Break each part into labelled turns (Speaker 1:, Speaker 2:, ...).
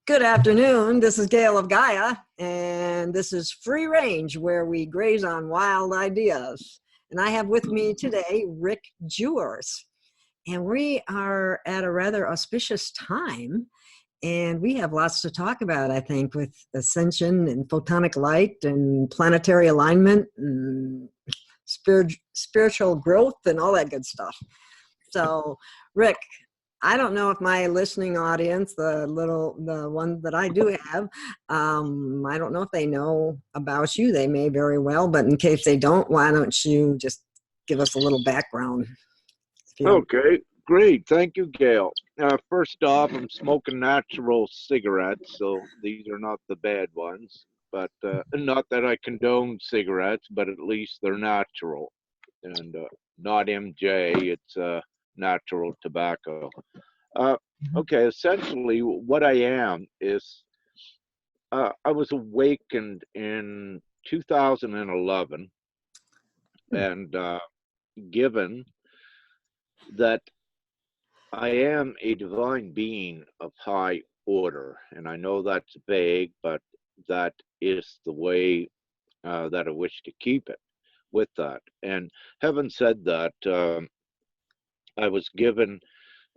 Speaker 1: Good afternoon. This is Gail of Gaia, and this is Free Range, where we graze on wild ideas. And I have with me today Rick Jewers. And we are at a rather auspicious time, and we have lots to talk about, I think, with Ascension and photonic light and planetary alignment and spiritual growth and all that good stuff. So, Rick, I don't know if my listening audience, the one that I do have, I don't know if they know about you. They may very well, but in case they don't, why don't you just give us a little background?
Speaker 2: Okay, great. Thank you, Gail. First off, I'm smoking natural cigarettes, so these are not the bad ones. But not that I condone cigarettes, but at least they're natural and not MJ. It's natural tobacco. Okay, essentially what I am is I was awakened in 2011 and given that I am a divine being of high order. And I know that's vague, but that is the way that I wish to keep it with that. And having said that, I was given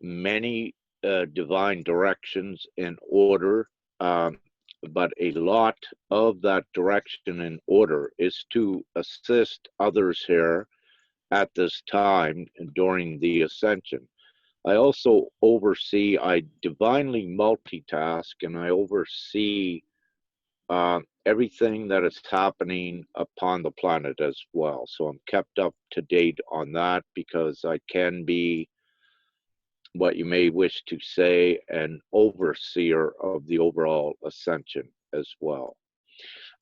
Speaker 2: many divine directions and order, but a lot of that direction and order is to assist others here at this time during the ascension. I also oversee, I divinely multitask, and I oversee everything that is happening upon the planet as well. So I'm kept up to date on that because I can be what you may wish to say an overseer of the overall ascension as well.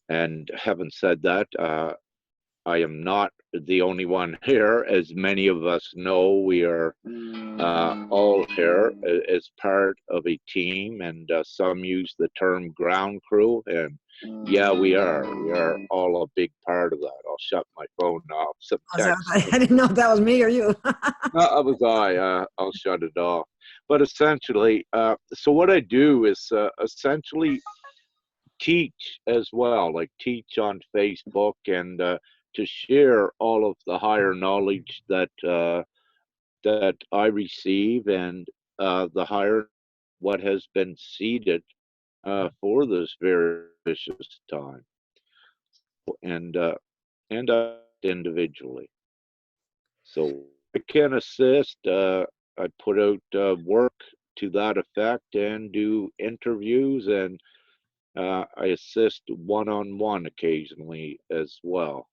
Speaker 2: And having said that, I am not the only one here. As many of us know, we are all here as part of a team, and some use the term ground crew, and yeah, we are all a big part of that. I'll shut my phone off.
Speaker 1: I didn't know if that was me or you.
Speaker 2: That was I'll shut it off. But essentially, so what I do is essentially teach as well, like teach on Facebook, and to share all of the higher knowledge that that I receive, and the higher what has been seeded for this very precious time, and individually. So I can assist. I put out work to that effect and do interviews, and I assist one-on-one occasionally as well.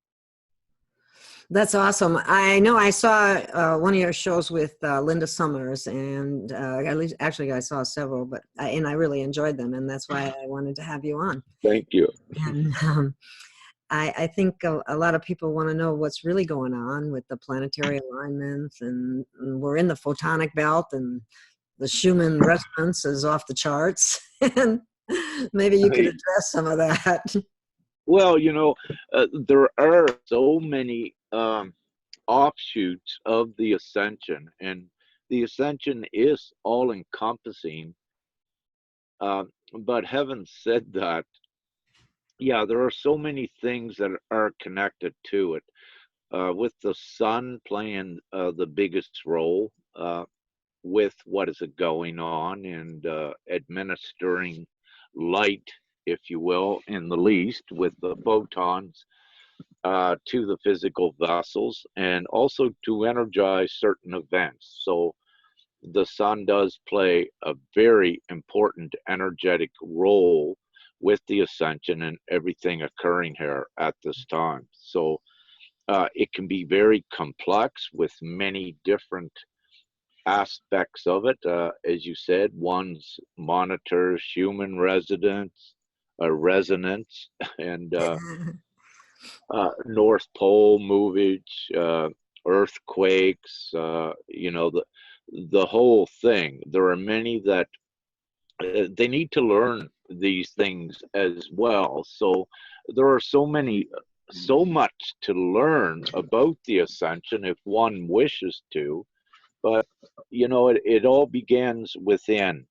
Speaker 1: That's awesome. I know I saw one of your shows with Linda Summers, and at least actually I saw several, but I really enjoyed them, and that's why I wanted to have you on.
Speaker 2: Thank you.
Speaker 1: And I think a lot of people want to know what's really going on with the planetary alignments, and we're in the photonic belt, and the Schumann resonance is off the charts, and maybe you could address some of that.
Speaker 2: Well, you know, there are so many offshoots of the ascension, and the ascension is all encompassing. But having said that, yeah, there are so many things that are connected to it, with the sun playing the biggest role with what is going on, and administering light, if you will, in the least, with the photons to the physical vessels, and also to energize certain events. So the sun does play a very important energetic role with the ascension and everything occurring here at this time. So it can be very complex with many different aspects of it. As you said, one's monitors human resonance, and North Pole movage, earthquakes, you know, the whole thing. There are many that they need to learn these things as well. So there are so much to learn about the ascension if one wishes to, but you know, it all begins within.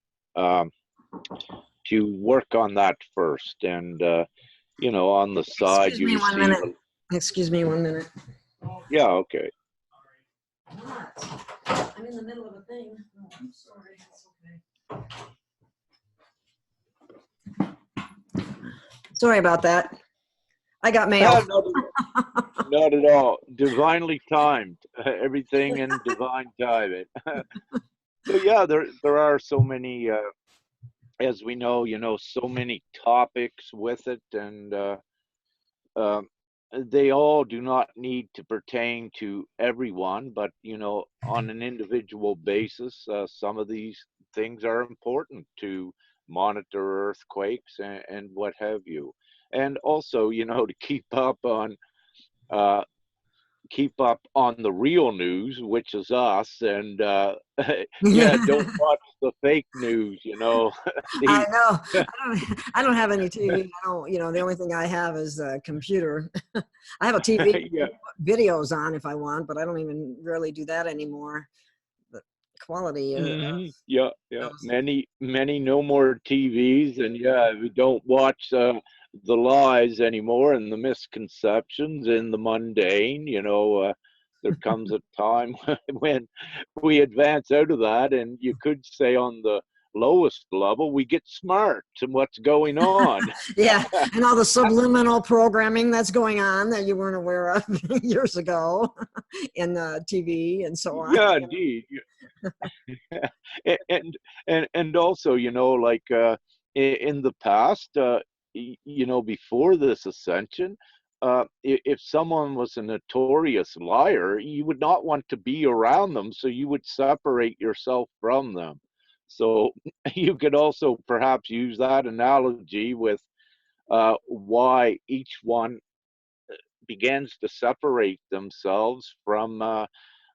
Speaker 2: to work on that first. And, you know, on the side,
Speaker 1: Excuse
Speaker 2: you
Speaker 1: me one
Speaker 2: receive.
Speaker 1: minute. Excuse me 1 minute.
Speaker 2: Yeah, okay.
Speaker 1: What? I'm in the middle of a thing. Oh, I'm sorry. It's okay. Sorry about that. I got mail.
Speaker 2: Not at all. Divinely timed. Everything in divine timing. So yeah, there are so many, as we know, you know, so many topics with it, and um, they all do not need to pertain to everyone, but you know, on an individual basis, some of these things are important to monitor earthquakes and what have you, and also, you know, to uh, keep up on the real news, which is us, and yeah, don't watch the fake news, you know.
Speaker 1: I
Speaker 2: the
Speaker 1: know. I don't have any TV. I don't, you know, the only thing I have is a computer. I have a TV
Speaker 2: yeah.
Speaker 1: videos on if I want, but I don't even really do that anymore. The quality of
Speaker 2: Yeah, yeah.
Speaker 1: those.
Speaker 2: Many no more TVs, and yeah, we don't watch the lies anymore and the misconceptions and the mundane. You know, there comes a time when we advance out of that, and you could say on the lowest level, we get smart to what's going on.
Speaker 1: Yeah, and all the subliminal programming that's going on that you weren't aware of years ago in TV and so on.
Speaker 2: Yeah, indeed. and and also, you know, like in the past, you know, before this ascension, if someone was a notorious liar, you would not want to be around them, so you would separate yourself from them. So you could also perhaps use that analogy with why each one begins to separate themselves from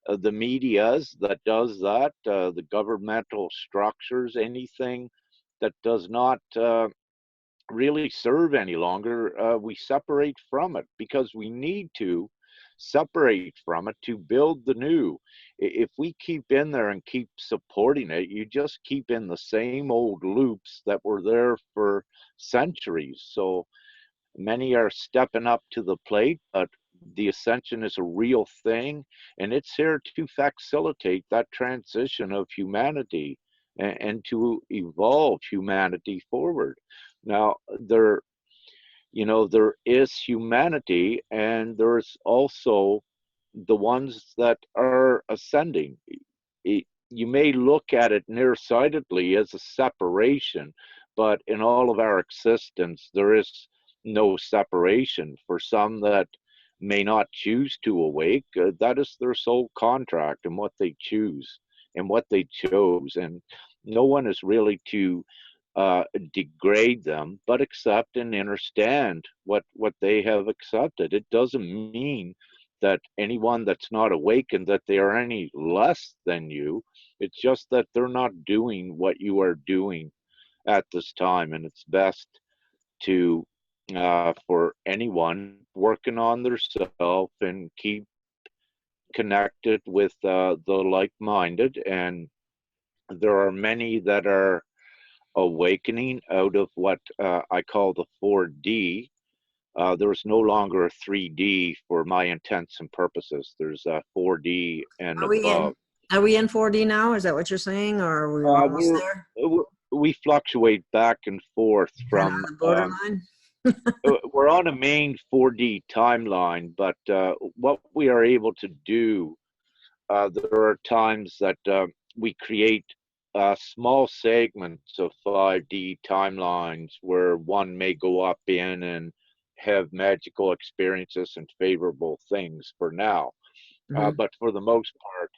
Speaker 2: the medias that does that, the governmental structures, anything that does not really serve any longer, we separate from it because we need to separate from it to build the new. If we keep in there and keep supporting it, you just keep in the same old loops that were there for centuries. So many are stepping up to the plate, but the ascension is a real thing, and it's here to facilitate that transition of humanity and to evolve humanity forward. Now, you know, there is humanity, and there's also the ones that are ascending. You may look at it nearsightedly as a separation, but in all of our existence, there is no separation. For some that may not choose to awake, that is their soul contract and what they choose and what they chose. And no one is really to degrade them, but accept and understand what they have accepted. It doesn't mean that anyone that's not awakened that they are any less than you. It's just that they're not doing what you are doing at this time, and it's best to for anyone working on themselves and keep connected with the like-minded. And there are many that are awakening out of what I call the 4D. There's no longer a 3D for my intents and purposes. There's a 4D and
Speaker 1: Are we
Speaker 2: above.
Speaker 1: in? Are we in 4D now? Is that what you're saying, or are we
Speaker 2: Uh,
Speaker 1: almost
Speaker 2: we're,
Speaker 1: there?
Speaker 2: we fluctuate back and forth
Speaker 1: Kind of on
Speaker 2: from,
Speaker 1: the borderline.
Speaker 2: we're on a main 4D timeline, but what we are able to do, there are times that we create small segments of 5D timelines where one may go up in and have magical experiences and favorable things for now.
Speaker 1: Mm-hmm.
Speaker 2: But for the most part,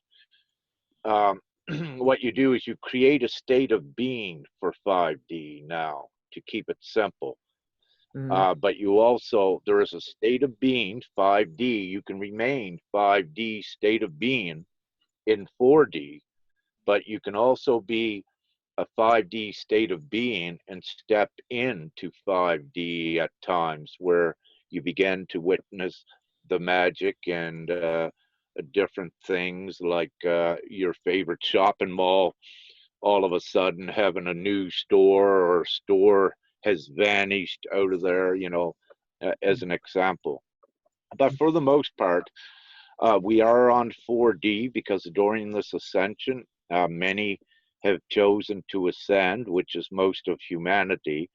Speaker 2: what you do is you create a state of being for 5D now to keep it simple.
Speaker 1: Mm-hmm.
Speaker 2: But you also, there is a state of being, 5D. You can remain 5D state of being in 4D, but you can also be a 5D state of being and step into 5D at times where you begin to witness the magic and different things like your favorite shopping mall all of a sudden having a new store, or a store has vanished out of there, you know, as an example. But for the most part, we are on 4D because during this ascension, many have chosen to ascend, which is most of humanity.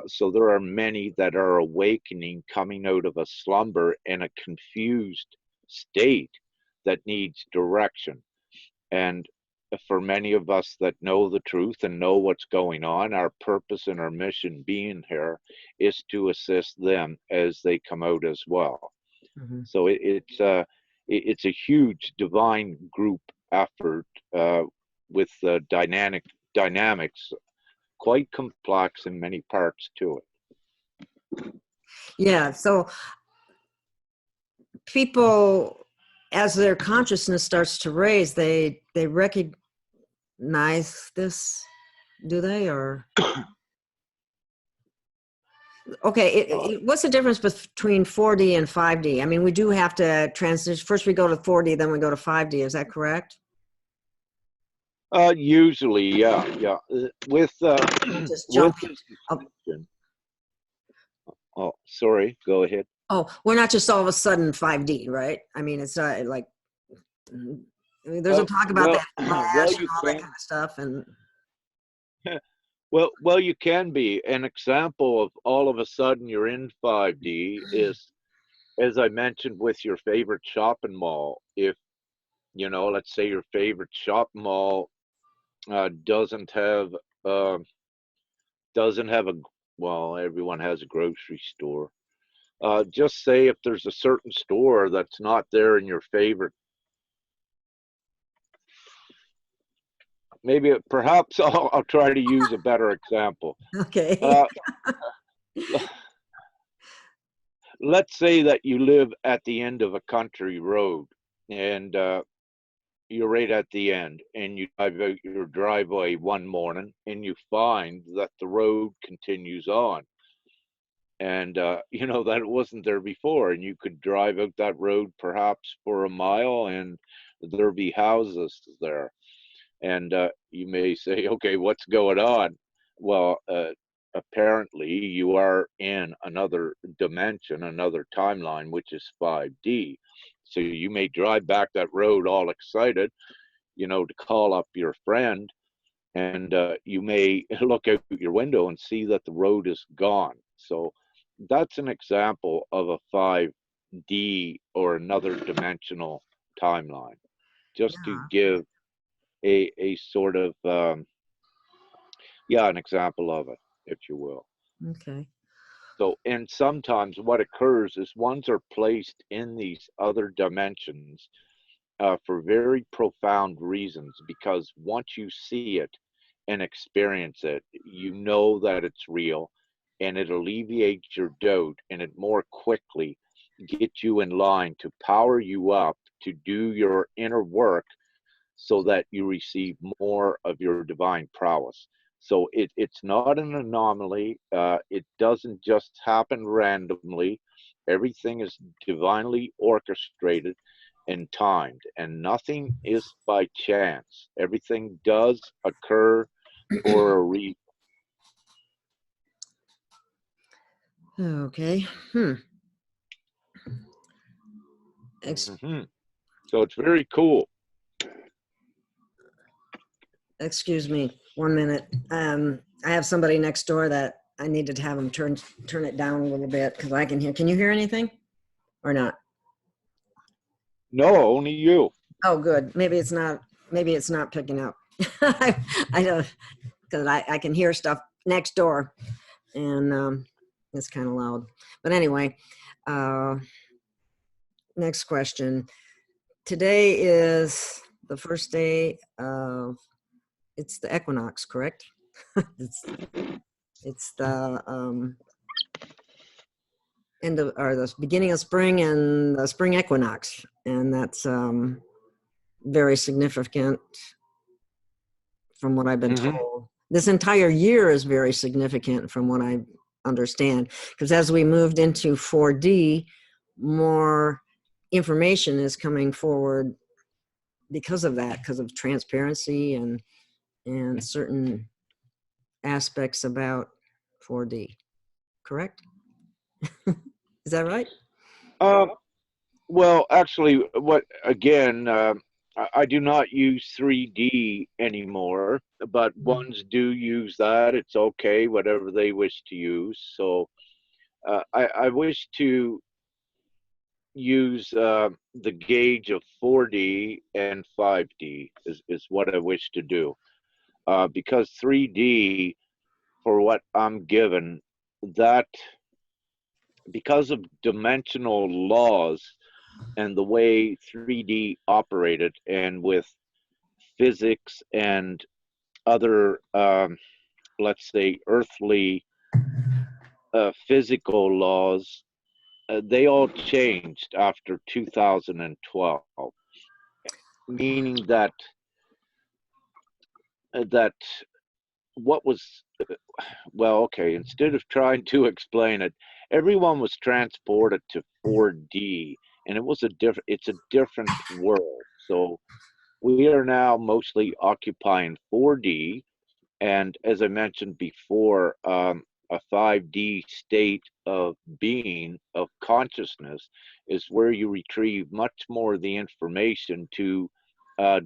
Speaker 2: So there are many that are awakening, coming out of a slumber in a confused state that needs direction. And for many of us that know the truth and know what's going on, our purpose and our mission being here is to assist them as they come out as well. So it's a huge divine group effort, with dynamics quite complex in many parts to it.
Speaker 1: Yeah. So people, as their consciousness starts to raise, they recognize this, do they? Or okay, what's the difference between 4D and 5D? I mean, we do have to transition. First we go to 4D, then we go to 5D. Is that correct?
Speaker 2: Usually, yeah. With
Speaker 1: Just jump.
Speaker 2: Oh, sorry. Go ahead.
Speaker 1: Oh, we're not just all of a sudden 5D, right? I mean, it's like, I mean, there's a talk about that flash and all that kind of stuff, and
Speaker 2: well, you can be. An example of all of a sudden you're in 5D is, as I mentioned, with your favorite shopping mall. If, you know, let's say your favorite shopping mall doesn't have a, well, everyone has a grocery store. Just say if there's a certain store that's not there in your favorite, perhaps I'll try to use a better example.
Speaker 1: okay.
Speaker 2: Let's say that you live at the end of a country road, and you're right at the end, and you drive out your driveway one morning and you find that the road continues on, and you know that it wasn't there before, and you could drive out that road perhaps for a mile and there'll be houses there, and you may say, okay, what's going on? Well, apparently you are in another dimension, another timeline, which is 5D. So you may drive back that road all excited, you know, to call up your friend, and you may look out your window and see that the road is gone. So that's an example of a 5D or another dimensional timeline, just to give a sort of an example of it, if you will.
Speaker 1: Okay.
Speaker 2: So, and sometimes what occurs is ones are placed in these other dimensions for very profound reasons, because once you see it and experience it, you know that it's real, and it alleviates your doubt, and it more quickly gets you in line to power you up to do your inner work, so that you receive more of your divine prowess. So it's not an anomaly. It doesn't just happen randomly. Everything is divinely orchestrated and timed, and nothing is by chance. Everything does occur for a reason.
Speaker 1: Okay.
Speaker 2: So it's very cool.
Speaker 1: Excuse me, 1 minute. I have somebody next door that I needed to have them turn it down a little bit because I can hear. Can you hear anything or not?
Speaker 2: No, only you.
Speaker 1: Oh, good. Maybe it's not picking up. I don't, because I can hear stuff next door, and it's kind of loud. But anyway, next question. Today is the first day of, it's the equinox, correct? it's the end of, or the beginning of spring and the spring equinox, and that's very significant from what I've been told. This entire year is very significant from what I understand, because as we moved into 4D, more information is coming forward because of that, because of transparency and and certain aspects about 4D, correct? Is that right?
Speaker 2: Um, well, actually, what again? I do not use 3D anymore, but ones do use that. It's okay, whatever they wish to use. So I wish to use the gauge of 4D and 5D is what I wish to do. Because 3D, for what I'm given, that because of dimensional laws and the way 3D operated, and with physics and other, let's say, earthly physical laws, they all changed after 2012, meaning that that what was well, okay, instead of trying to explain it, everyone was transported to 4D, and it was it's a different world. So we are now mostly occupying 4D, and as I mentioned before, a 5D state of being, of consciousness, is where you retrieve much more of the information to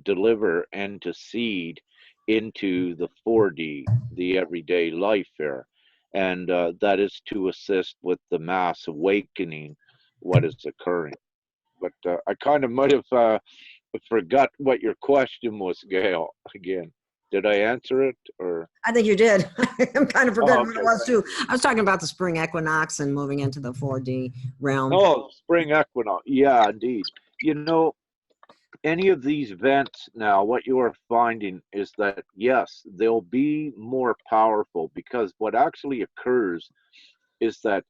Speaker 2: deliver and to seed into the 4D, the everyday life here. And that is to assist with the mass awakening, what is occurring. But I kind of might have forgot what your question was, Gail, again. Did I answer it, or?
Speaker 1: I think you did. I'm kind of
Speaker 2: Oh,
Speaker 1: forgetting what it
Speaker 2: okay,
Speaker 1: was
Speaker 2: thank
Speaker 1: too.
Speaker 2: you.
Speaker 1: I was talking about the spring equinox and moving into the 4D realm.
Speaker 2: Oh, spring equinox. Yeah, indeed. You know, any of these events now, what you are finding is that, yes, they'll be more powerful, because what actually occurs is that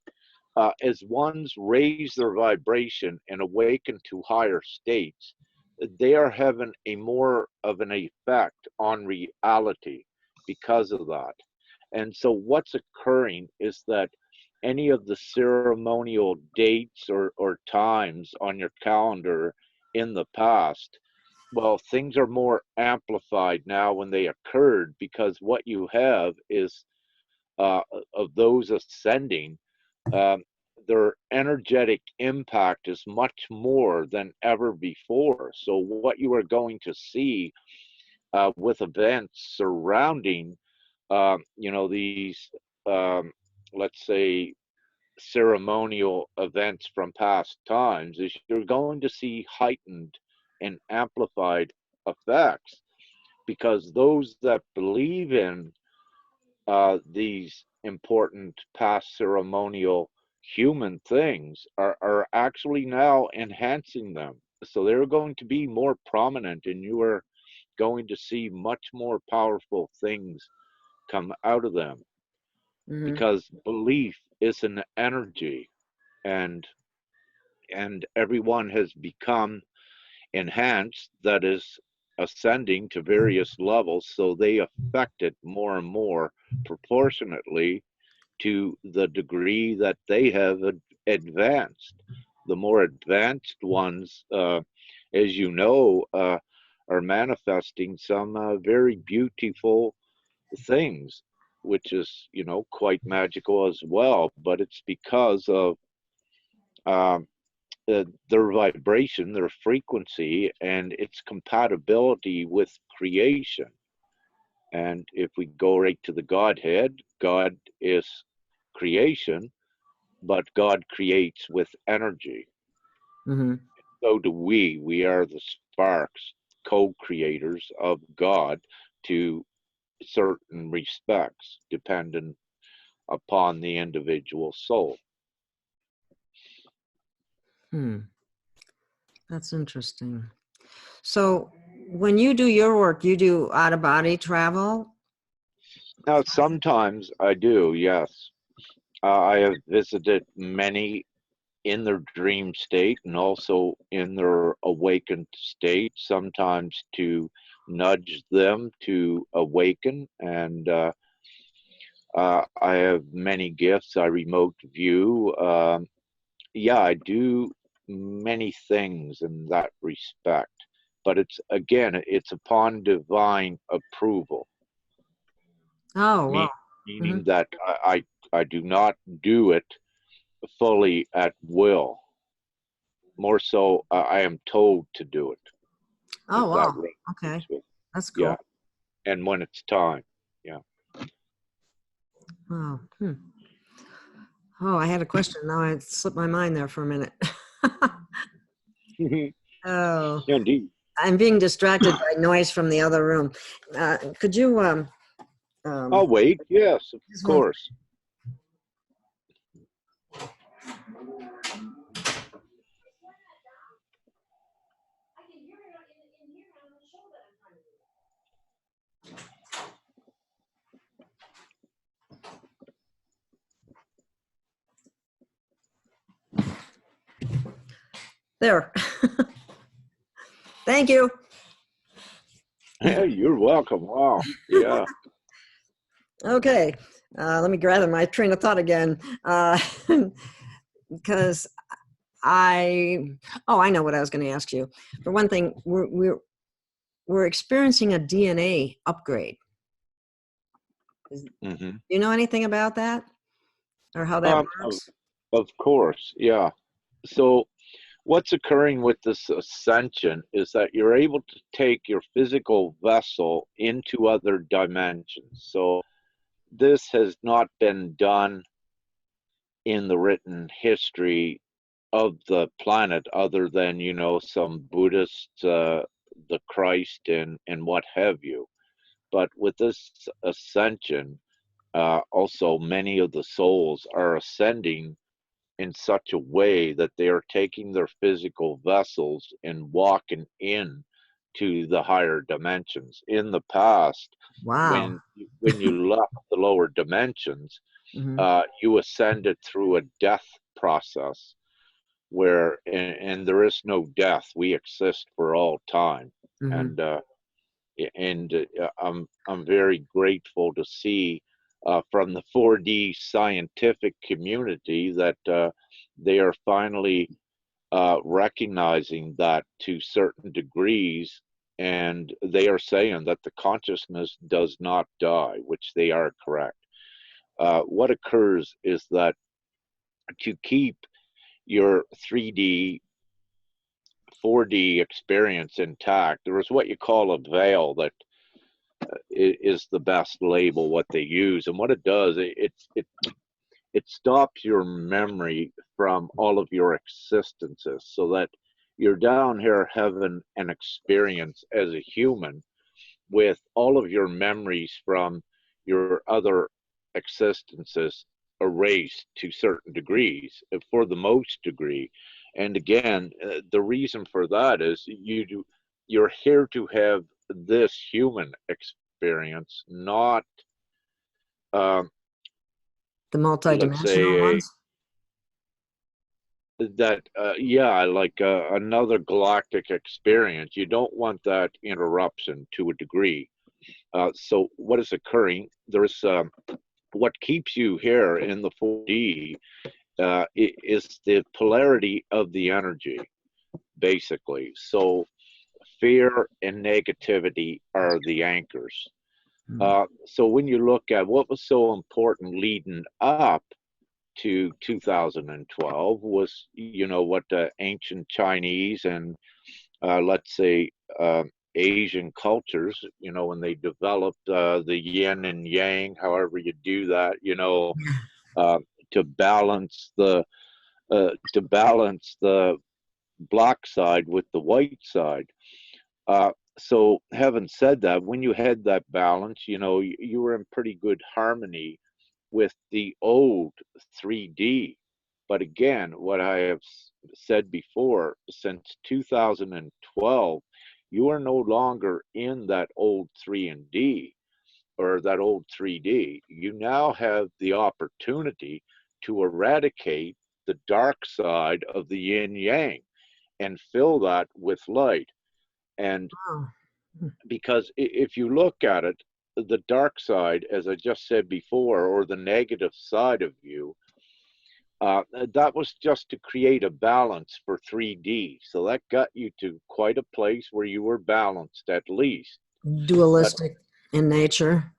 Speaker 2: as ones raise their vibration and awaken to higher states, they are having a more of an effect on reality because of that. And so what's occurring is that any of the ceremonial dates or times on your calendar in the past, well, things are more amplified now when they occurred, because what you have is uh, of those ascending, um, their energetic impact is much more than ever before. So what you are going to see with events surrounding, these, um, let's say, ceremonial events from past times, is you're going to see heightened and amplified effects, because those that believe in these important past ceremonial human things are actually now enhancing them. So they're going to be more prominent, and you are going to see much more powerful things come out of them,
Speaker 1: Mm-hmm.
Speaker 2: because belief is an energy, and everyone has become enhanced, that is ascending to various levels, so they affect it more and more proportionately to the degree that they have advanced. The more advanced ones, as you know, are manifesting some very beautiful things, which is, quite magical as well. But it's because of um, their vibration, their frequency, and its compatibility with creation. And if we go right to the Godhead, God is creation, but God creates with energy.
Speaker 1: Mm-hmm.
Speaker 2: So do we. We are the sparks, co-creators of God to certain respects, dependent upon the individual soul.
Speaker 1: Hmm. That's interesting. So when you do your work, you do out of body travel?
Speaker 2: Now, sometimes I do, yes. I have visited many in their dream state and also in their awakened state, sometimes to nudge them to awaken. And I have many gifts. I remote view. Yeah, I do many things in that respect. But it's, again, it's upon divine approval.
Speaker 1: Oh, wow.
Speaker 2: me,
Speaker 1: Hmm.
Speaker 2: meaning that I do not do it fully at will. More so, I am told to do it,
Speaker 1: Oh,
Speaker 2: if that
Speaker 1: wow.
Speaker 2: resonates
Speaker 1: Okay.
Speaker 2: with.
Speaker 1: That's
Speaker 2: Yeah,
Speaker 1: cool.
Speaker 2: and when it's time. Yeah.
Speaker 1: Oh, hmm. Oh, I had a question. Now it slipped my mind there for a minute. Oh,
Speaker 2: Indeed.
Speaker 1: I'm being distracted by noise from the other room. Could you,
Speaker 2: I'll wait. Yes, of
Speaker 1: just one,
Speaker 2: course.
Speaker 1: there. Thank you.
Speaker 2: Hey, you're welcome. Wow. Yeah.
Speaker 1: Okay. Let me gather my train of thought again. Because I know what I was going to ask you. For one thing, we're experiencing a DNA upgrade.
Speaker 2: Hmm.
Speaker 1: Do you know anything about that or how that
Speaker 2: Um, of,
Speaker 1: works?
Speaker 2: of course. Yeah. So what's occurring with this ascension is that you're able to take your physical vessel into other dimensions. So this has not been done in the written history of the planet other than, some Buddhists, the Christ, and what have you. But with this ascension, also many of the souls are ascending in such a way that they are taking their physical vessels and walking in to the higher dimensions. In the past,
Speaker 1: Wow.
Speaker 2: when you left the lower dimensions,
Speaker 1: Hmm.
Speaker 2: you ascended through a death process where, and there is no death. We exist for all time,
Speaker 1: Hmm.
Speaker 2: and I'm very grateful to see from the 4D scientific community that they are finally recognizing that to certain degrees, and they are saying that the consciousness does not die, which they are correct. What occurs is that to keep your 3D 4D experience intact, there is what you call a veil that is the best label what they use, and what it does, it stops your memory from all of your existences, so that you're down here having an experience as a human with all of your memories from your other existences erased to certain degrees, for the most degree. And again, the reason for that is you're here to have this human experience, not um,
Speaker 1: The
Speaker 2: let's
Speaker 1: multidimensional
Speaker 2: say
Speaker 1: ones.
Speaker 2: that yeah, like another galactic experience. You don't want that interruption to a degree. So what is occurring, there's what keeps you here in the 4D is the polarity of the energy, basically. So fear and negativity are the anchors.
Speaker 1: Mm.
Speaker 2: So when you look at what was so important leading up to 2012 was, what the ancient Chinese and let's say Asian cultures, when they developed the yin and yang, however you do that, uh, to balance the black side with the white side. So having said that, when you had that balance, you were in pretty good harmony with the old 3D. But again, what I have said before, since 2012, you are no longer in that old 3 and D or that old 3D. You now have the opportunity to eradicate the dark side of the yin yang and fill that with light. And
Speaker 1: Oh.
Speaker 2: because if you look at it, the dark side, as I just said before, or the negative side of you, that was just to create a balance for 3D. So that got you to quite a place where you were balanced at least. But
Speaker 1: Dualistic in nature.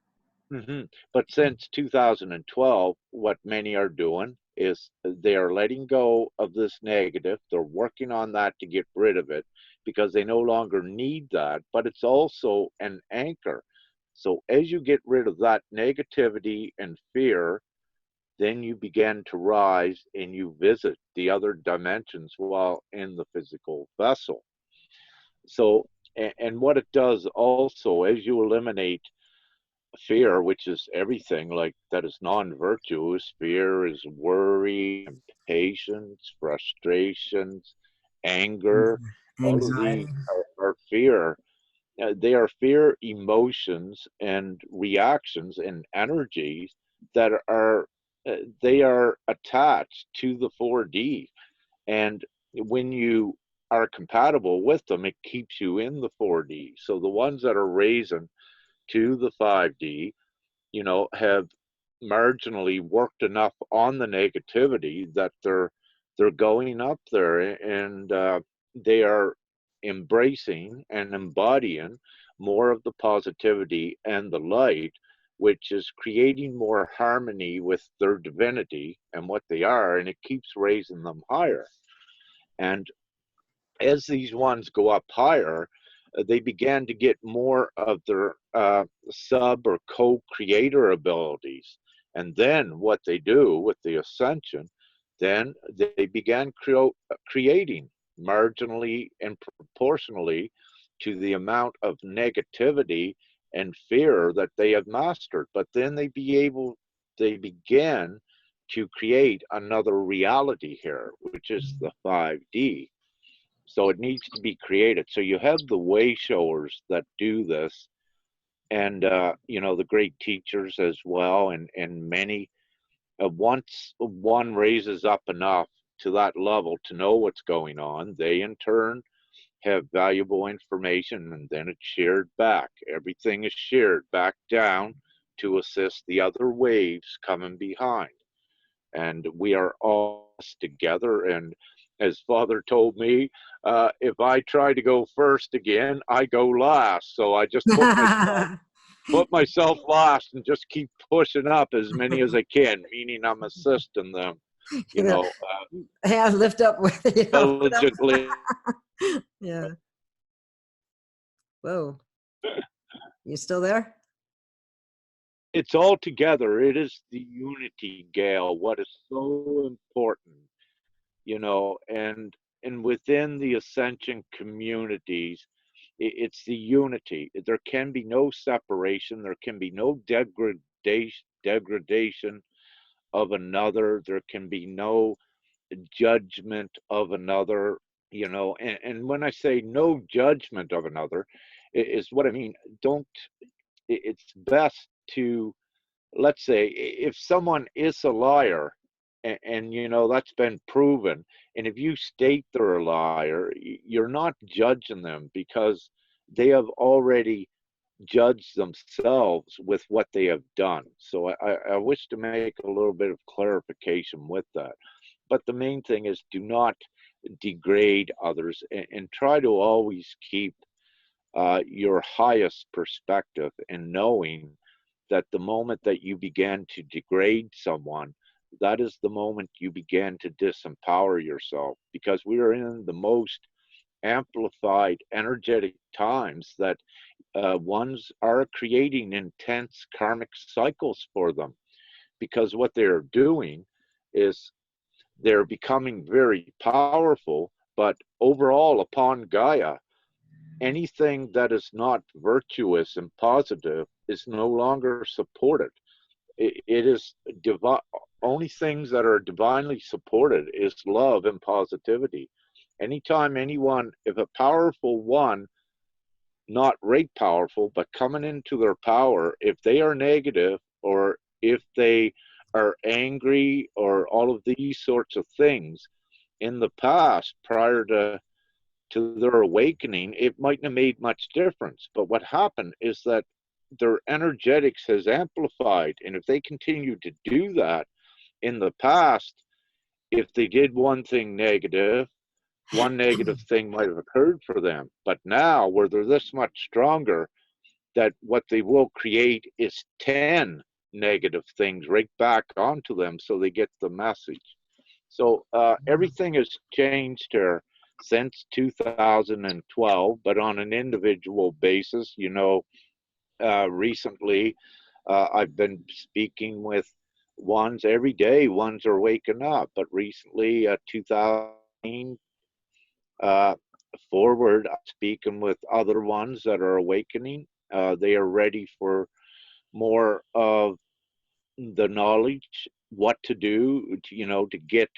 Speaker 2: But since 2012, what many are doing is they are letting go of this negative. They're working on that to get rid of it because they no longer need that, but it's also an anchor. So as you get rid of that negativity and fear, then you begin to rise and you visit the other dimensions while in the physical vessel. So, and what it does also, as you eliminate fear, which is everything like that is non-virtuous. Fear is worry, impatience, frustrations, anger. All of these
Speaker 1: Anxiety.
Speaker 2: are fear. They are fear emotions and reactions and energies that are they are attached to the 4D. And when you are compatible with them, it keeps you in the 4D. So the ones that are raising to the 5D, have marginally worked enough on the negativity that they're going up there, and they are embracing and embodying more of the positivity and the light, which is creating more harmony with their divinity and what they are, and it keeps raising them higher. And as these ones go up higher, they began to get more of their sub or co-creator abilities. And then what they do with the ascension, then they began creating marginally and proportionally to the amount of negativity and fear that they have mastered. But then they began to create another reality here, which is the 5D. So it needs to be created. So you have the way showers that do this, and the great teachers as well, and many. Once one raises up enough to that level to know what's going on, they in turn have valuable information, and then it's shared back. Everything is shared back down to assist the other waves coming behind, and we are all together. And as Father told me, if I try to go first again, I go last. So I just put myself last and just keep pushing up as many as I can, meaning I'm assisting them,
Speaker 1: You know, hands lift up with,
Speaker 2: diligently.
Speaker 1: Yeah. Whoa. You still there?
Speaker 2: It's all together. It is the unity, Gail, what is so important, and within the ascension communities, it's the unity. There can be no separation. There can be no degradation of another. There can be no judgment of another. And when I say no judgment of another, is what I mean. Don't. It's best to, let's say, if someone is a liar, and that's been proven, and if you state they're a liar, you're not judging them because they have already judged themselves with what they have done. So I wish to make a little bit of clarification with that. But the main thing is, do not degrade others, and try to always keep your highest perspective, in knowing that the moment that you began to degrade someone, that is the moment you began to disempower yourself, because we are in the most amplified energetic times that ones are creating intense karmic cycles for them, because what they're doing is they're becoming very powerful, but overall upon Gaia, anything that is not virtuous and positive is no longer supported. It is only things that are divinely supported is love and positivity. Anytime anyone, if a powerful one, not rate powerful, but coming into their power, if they are negative, or if they are angry, or all of these sorts of things, in the past, prior to their awakening, it mightn't have made much difference. But what happened is that their energetics has amplified. And if they continue to do that in the past, if they did one thing negative, one negative thing might have occurred for them. But now, where they're this much stronger, that what they will create is 10 negative things right back onto them, so they get the message. So everything has changed here since 2012, but on an individual basis. Recently I've been speaking with ones every day. Ones are waking up, but recently 2000 uh, forward, I'm speaking with other ones that are awakening. They are ready for more of the knowledge, what to do, to get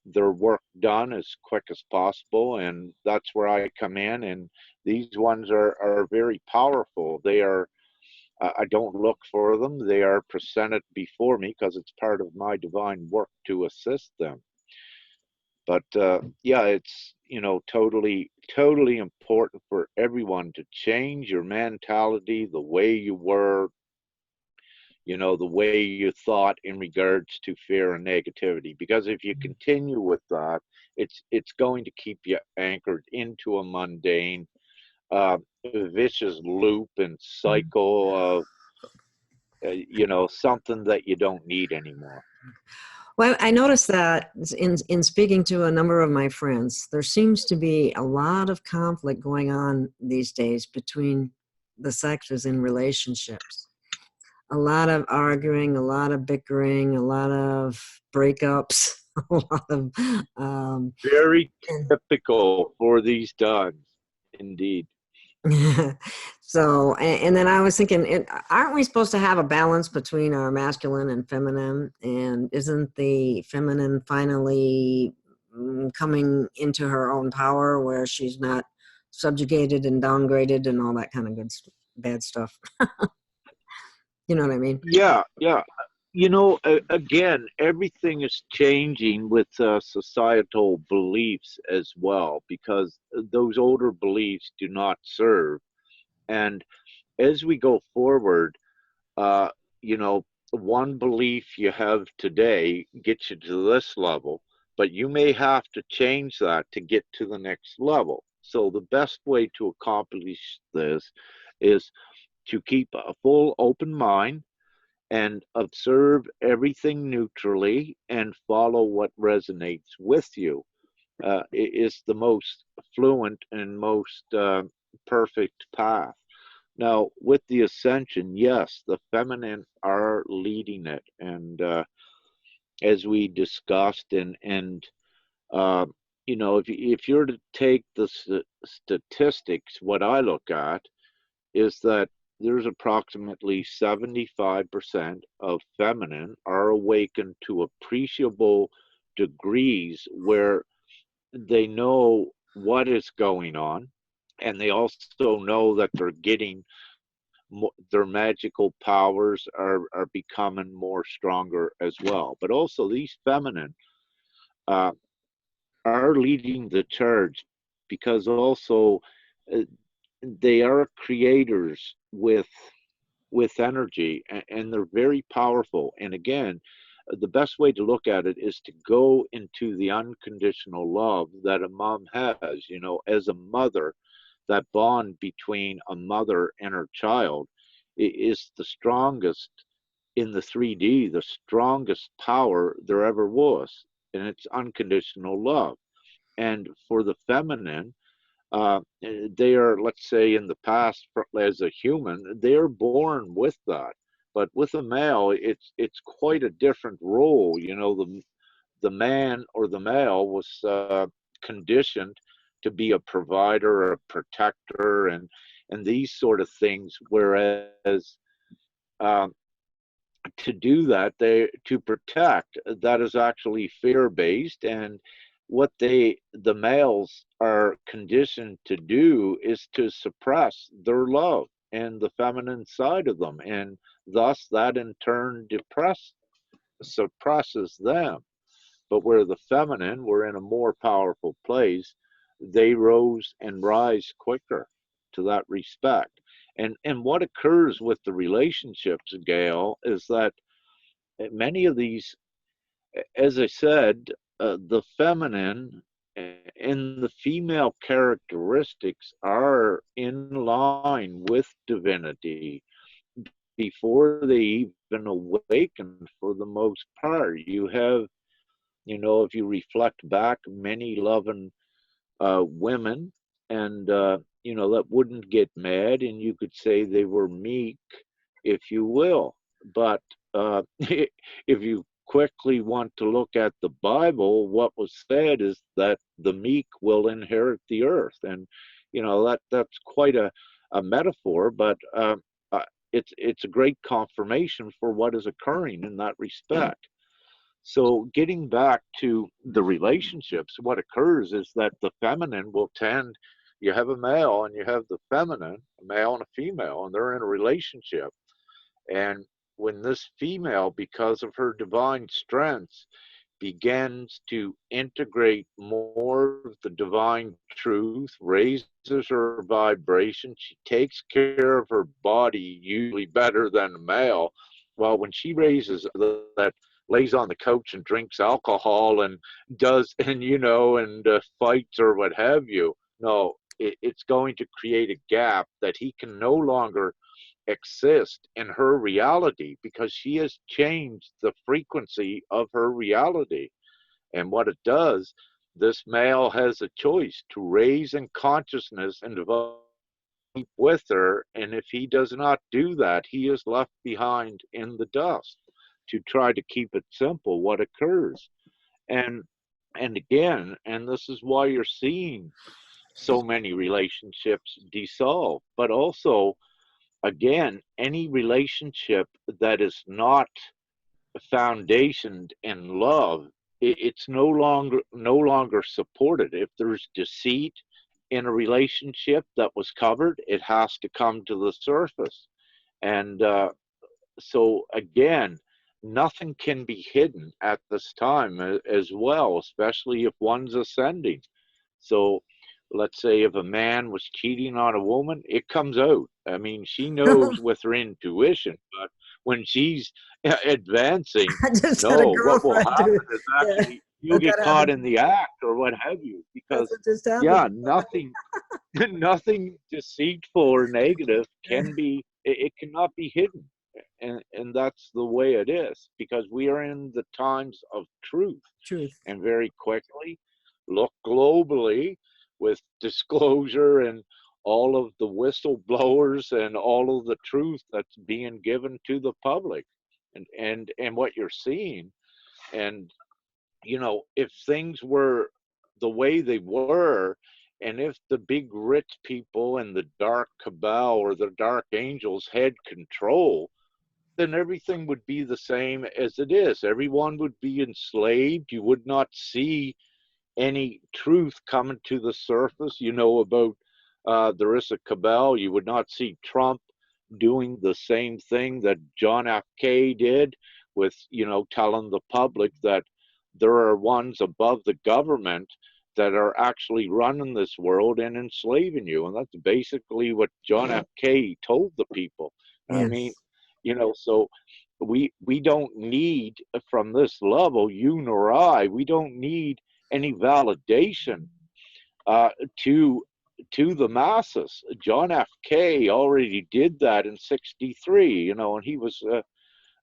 Speaker 2: their work done as quick as possible. And that's where I come in. And these ones are very powerful. They are, I don't look for them. They are presented before me because it's part of my divine work to assist them. But yeah, it's, totally important for everyone to change your mentality, the way you were, the way you thought in regards to fear and negativity. Because if you continue with that, it's going to keep you anchored into a mundane, vicious loop and cycle of, something that you don't need anymore.
Speaker 1: Well, I noticed that in speaking to a number of my friends, there seems to be a lot of conflict going on these days between the sexes in relationships. A lot of arguing, a lot of bickering, a lot of breakups, a lot of
Speaker 2: Very
Speaker 1: and
Speaker 2: typical for these dogs, indeed.
Speaker 1: so, and then I was thinking, aren't we supposed to have a balance between our masculine and feminine? And isn't the feminine finally coming into her own power where she's not subjugated and downgraded and all that kind of bad stuff? You know what I mean?
Speaker 2: Yeah, yeah. Again, everything is changing with societal beliefs as well, because those older beliefs do not serve. And as we go forward, uh, you know, one belief you have today gets you to this level, but you may have to change that to get to the next level. So the best way to accomplish this is to keep a full open mind and observe everything neutrally and follow what resonates with you. Is the most fluent and most perfect path. Now, with the ascension, yes, the feminine are leading it, and as we discussed, and uh, if you're to take the statistics, what I look at is that there's approximately 75% of feminine are awakened to appreciable degrees where they know what is going on, and they also know that they're getting their magical powers are becoming more stronger as well. But also these feminine uh, are leading the charge, because also uh, they are creators with energy, and they're very powerful. And again, the best way to look at it is to go into the unconditional love that a mom has. As a mother, that bond between a mother and her child is the strongest in the 3D, the strongest power there ever was, and it's unconditional love. And for the feminine, they are, let's say, in the past, as a human, they are born with that. But with a male, it's quite a different role. The man or the male was conditioned to be a provider, a protector, and these sort of things. Whereas um, to do that, to protect, that is actually fear based. And what the males are conditioned to do is to suppress their love and the feminine side of them, and thus that in turn suppresses them. But where the feminine were in a more powerful place, they rose and rise quicker to that respect. And what occurs with the relationships, Gail, is that many of these, as I said, the feminine and the female characteristics are in line with divinity before they even awaken for the most part. You have, if you reflect back, many loving women, and that wouldn't get mad, and you could say they were meek, if you will. But if you quickly want to look at the Bible, what was said is that the meek will inherit the earth, and that's quite a metaphor, but it's a great confirmation for what is occurring in that respect. So getting back to the relationships, what occurs is that the feminine will tend, you have a male and you have the feminine, a male and a female, and they're in a relationship. And when this female, because of her divine strengths, begins to integrate more of the divine truth, raises her vibration, she takes care of her body usually better than a male. Well, when she raises that, lays on the couch and drinks alcohol and does, and fights or what have you, no, it's going to create a gap that he can no longer exist in her reality, because she has changed the frequency of her reality. And what it does, this male has a choice to raise in consciousness and develop with her. And if he does not do that, he is left behind in the dust. To try to keep it simple, what occurs. And again, and this is why you're seeing so many relationships dissolve, but also, again, any relationship that is not foundationed in love, it's no longer supported. If there's deceit in a relationship that was covered, it has to come to the surface. And so again, nothing can be hidden at this time as well, especially if one's ascending. So let's say if a man was cheating on a woman, it comes out. I mean, she knows with her intuition, but when she's advancing,
Speaker 1: I just had a
Speaker 2: no, what will
Speaker 1: girlfriend
Speaker 2: happen
Speaker 1: who,
Speaker 2: is
Speaker 1: yeah,
Speaker 2: actually you'll get
Speaker 1: that
Speaker 2: caught
Speaker 1: happened.
Speaker 2: in the act or what have you,
Speaker 1: That's
Speaker 2: because
Speaker 1: what just happened.
Speaker 2: yeah, nothing nothing deceitful or negative can be, it cannot be hidden. And that's the way it is, because we are in the times of truth.
Speaker 1: Truth.
Speaker 2: And very quickly, look globally with disclosure and all of the whistleblowers and all of the truth that's being given to the public, and what you're seeing. And if things were the way they were, and if the big rich people and the dark cabal or the dark angels had control, then everything would be the same as it is. Everyone would be enslaved. You would not see any truth coming to the surface, about there is a cabal. You would not see Trump doing the same thing that John F. K. did with, telling the public that there are ones above the government that are actually running this world and enslaving you. And that's basically what John F. K. told the people. I mean,
Speaker 1: Yes.
Speaker 2: so we don't need, from this level, you nor I, we don't need any validation uh, to the masses. John F. K. already did that in '63, and he was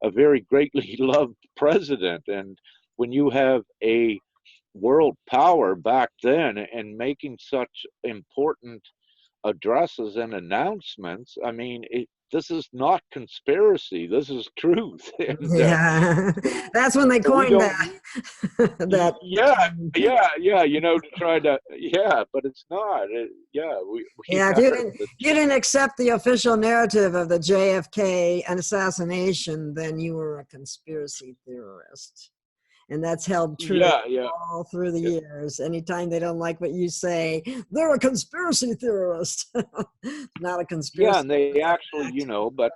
Speaker 2: a very greatly loved president. And when you have a world power back then and making such important addresses and announcements, I mean, this is not conspiracy. This is truth. And
Speaker 1: Yeah.
Speaker 2: so,
Speaker 1: That's when they
Speaker 2: so we
Speaker 1: coined
Speaker 2: don't
Speaker 1: that.
Speaker 2: need,
Speaker 1: that
Speaker 2: yeah,
Speaker 1: term.
Speaker 2: yeah, to try to, yeah, but it's not. Yeah, we
Speaker 1: Yeah, if
Speaker 2: are the
Speaker 1: you didn't accept the official narrative of the JFK assassination, then you were a conspiracy theorist. And that's held true
Speaker 2: yeah, yeah.
Speaker 1: all through the years. Anytime they don't like what you say, they're a conspiracy theorist. Not a
Speaker 2: Yeah,
Speaker 1: conspiracy.
Speaker 2: and they actually, but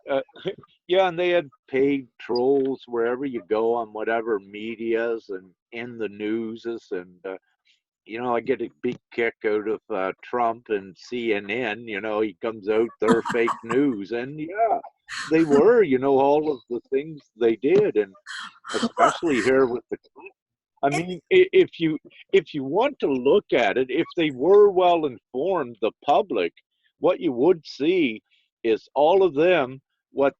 Speaker 2: yeah, and they had paid trolls wherever you go on whatever medias and in the newses. And I get a big kick out of Trump and CNN. He comes out, they're fake news. And yeah, they were, all of the things they did. And
Speaker 1: Well,
Speaker 2: especially here with the, I mean, if you want to look at it, if they were well informed, the public, what you would see is all of them, what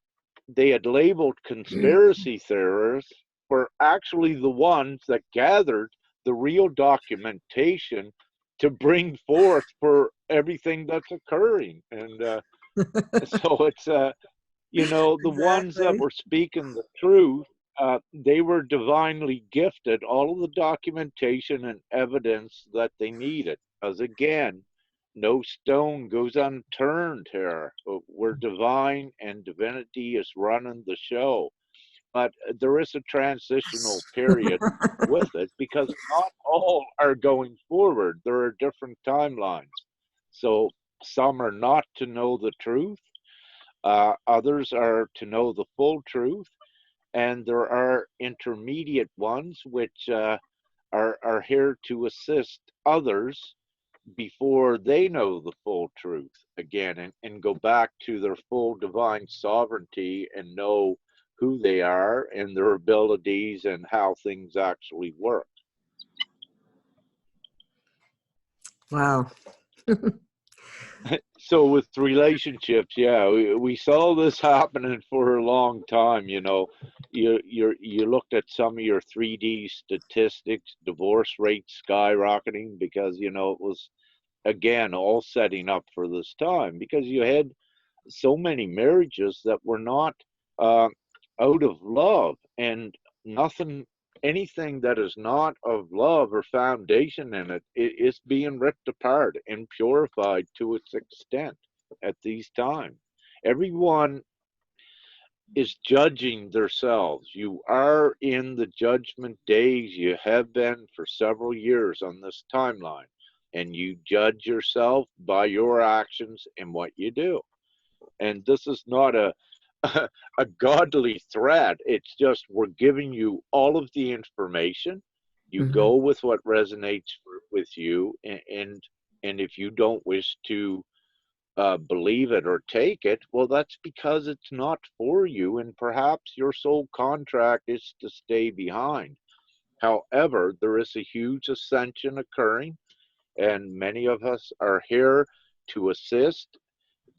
Speaker 2: they had labeled conspiracy theorists, were actually the ones that gathered the real documentation to bring forth for everything that's occurring. And so it's the ones that
Speaker 1: Exactly.
Speaker 2: were speaking the truth, they were divinely gifted all of the documentation and evidence that they needed. Because again, no stone goes unturned here. We're divine, and divinity is running the show. But there is a transitional period with it, because not all are going forward. There are different timelines. So some are not to know the truth, others are to know the full truth, and there are intermediate ones which are here to assist others before they know the full truth again, and go back to their full divine sovereignty and know who they are and their abilities and how things actually work.
Speaker 1: Wow.
Speaker 2: So with relationships, yeah, we saw this happening for a long time. You looked at some of your 3D statistics, divorce rates skyrocketing, because it was, again, all setting up for this time, because you had so many marriages that were not uh, out of love, and nothing, anything that is not of love or foundation in it is being ripped apart and purified to its extent at these times. Everyone is judging themselves. You are in the judgment days. You have been for several years on this timeline, and you judge yourself by your actions and what you do. And this is not a godly threat. It's just, we're giving you all of the information. You
Speaker 1: Hmm.
Speaker 2: go with what resonates with you, and if you don't wish to believe it or take it, well, that's because it's not for you, and perhaps your soul contract is to stay behind. However, there is a huge ascension occurring, and many of us are here to assist,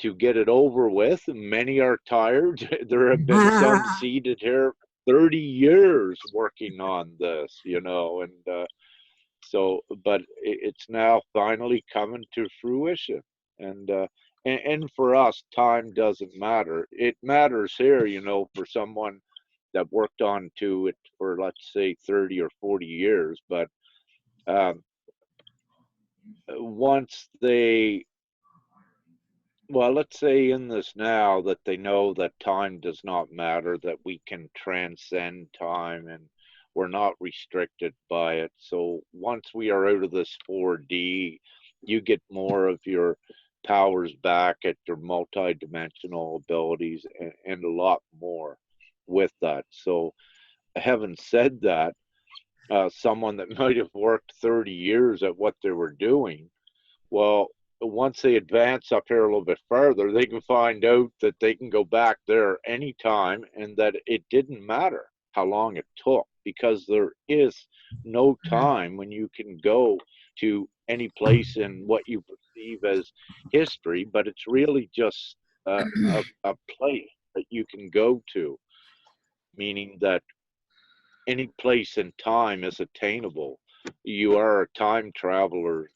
Speaker 2: to get it over with. Many are tired. There have been some seated here 30 years working on this, and so, but it's now finally coming to fruition. And, and for us, time doesn't matter. It matters here, for someone that worked on to it for, let's say, 30 or 40 years. But um, once they, well, let's say in this now, that they know that time does not matter, that we can transcend time and we're not restricted by it. So once we are out of this 4D, you get more of your powers back at your multi-dimensional abilities, and a lot more with that. So having said that, someone that might have worked 30 years at what they were doing, well, once they advance up here a little bit further, they can find out that they can go back there anytime, and that it didn't matter how long it took, because there is no time when you can go to any place in what you perceive as history, but it's really just a place that you can go to, meaning that any place in time is attainable. You are a time traveler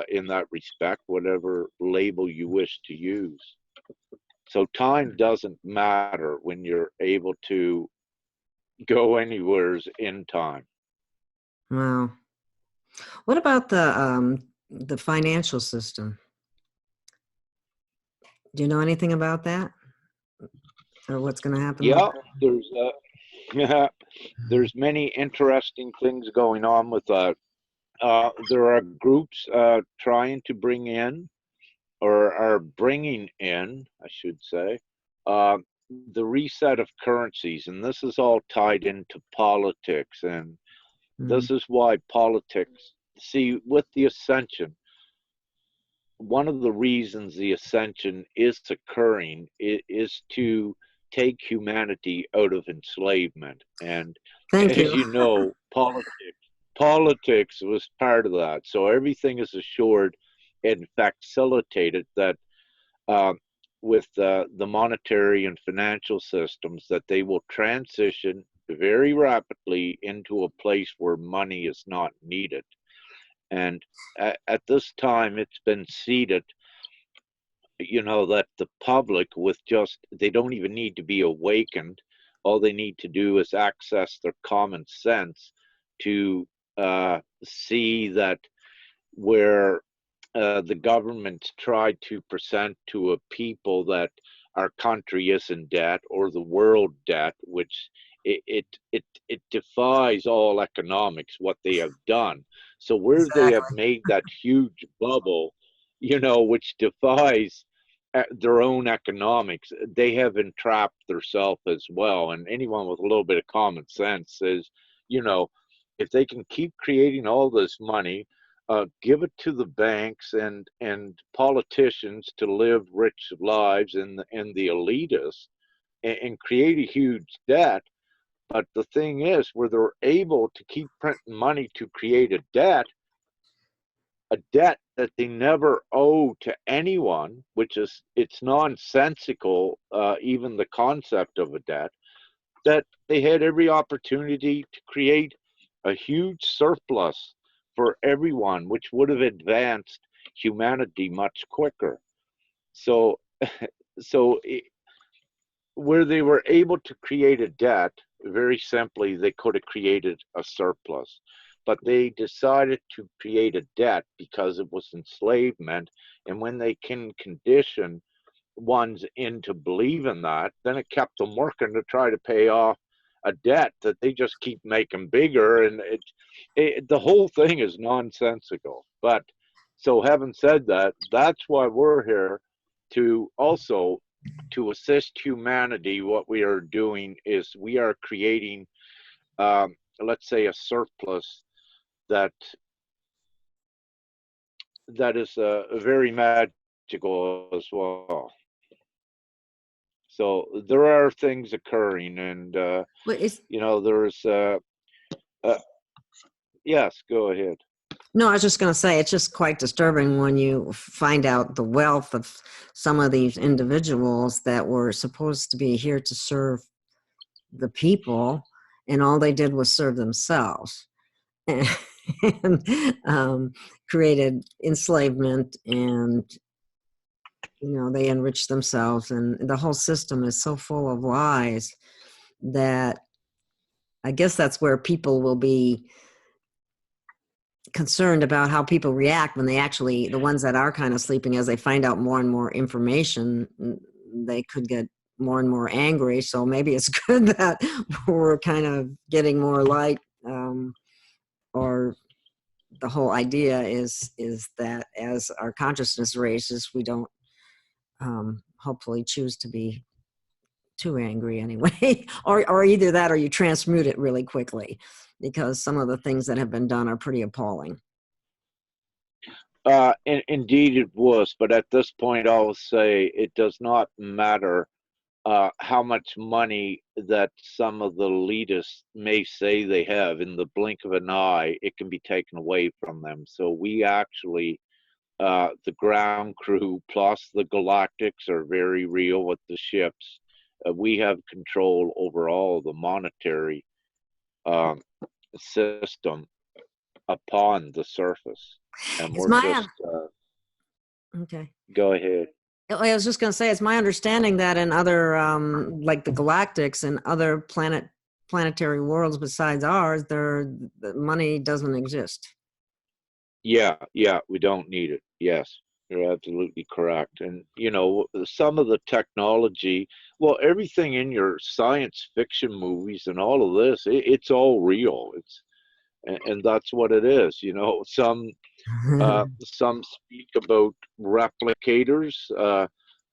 Speaker 2: in that respect, whatever label you wish to use. So time doesn't matter when you're able to go anywheres in time.
Speaker 1: Wow. What about the financial system? Do you know anything about that, or what's going to happen with
Speaker 2: Yeah, there's there's many interesting things going on with that. There are groups trying to bring in, or are bringing in, I should say, uh, the reset of currencies, and this is all tied into politics. And
Speaker 1: Mm.
Speaker 2: this is why politics, see, with the ascension, one of the reasons the ascension is occurring is to take humanity out of enslavement. And
Speaker 1: Thank
Speaker 2: as
Speaker 1: you.
Speaker 2: you know, politics politics was part of that. So everything is assured and facilitated that uh, with the monetary and financial systems that they will transition very rapidly into a place where money is not needed. And at this time, it's been seeded, that the public with just, they don't even need to be awakened. All they need to do is access their common sense to see that where the government tried to present to a people that our country is in debt or the world debt, which it defies all economics what they have done. So where they have
Speaker 1: Exactly.
Speaker 2: made that huge bubble, which defies their own economics, they have entrapped themselves as well. And anyone with a little bit of common sense says, you know, if they can keep creating all this money, give it to the banks and politicians to live rich lives and the elitists and create a huge debt. But the thing is, where they're able to keep printing money to create a debt that they never owe to anyone, which is, it's nonsensical, even the concept of a debt, that they had every opportunity to create a huge surplus for everyone, which would have advanced humanity much quicker. So, so where they were able to create a debt, very simply, they could have created a surplus. But they decided to create a debt because it was enslavement. And when they can condition ones into believing that, then it kept them working to try to pay off a debt that they just keep making bigger. And the whole thing is nonsensical. But so having said that, that's why we're here to also to assist humanity. What we are doing is we are creating, let's say, a surplus that is very magical as well. So there are things occurring, and
Speaker 1: Well,
Speaker 2: there's uh, yes, go ahead.
Speaker 1: no, I was just going to say it's just quite disturbing when you find out the wealth of some of these individuals that were supposed to be here to serve the people, and all they did was serve themselves and created enslavement, and they enriched themselves, and the whole system is so full of lies that I guess that's where people will be concerned about how people react when they actually, the ones that are kind of sleeping, as they find out more and more information, they could get more and more angry. So maybe it's good that we're kind of getting more light, or the whole idea is that as our consciousness raises, we don't hopefully choose to be too angry anyway, or either that or you transmute it really quickly, because some of the things that have been done are pretty appalling.
Speaker 2: Indeed, it was, but at this point, I will say it does not matter how much money that some of the elitists may say they have. In the blink of an eye, it can be taken away from them. So we actually, the ground crew plus the galactics are very real with the ships. We have control over all the monetary um, system upon the surface, and
Speaker 1: It's
Speaker 2: we're
Speaker 1: my
Speaker 2: just
Speaker 1: okay.
Speaker 2: go ahead.
Speaker 1: I was just going to say, it's my understanding that in other, like the galactics and other planetary worlds besides ours, the money doesn't exist.
Speaker 2: Yeah, yeah, we don't need it. Yes, you're absolutely correct. And some of the technology, well, everything in your science fiction movies and all of this, it's all real. And that's what it is. Some speak about replicators,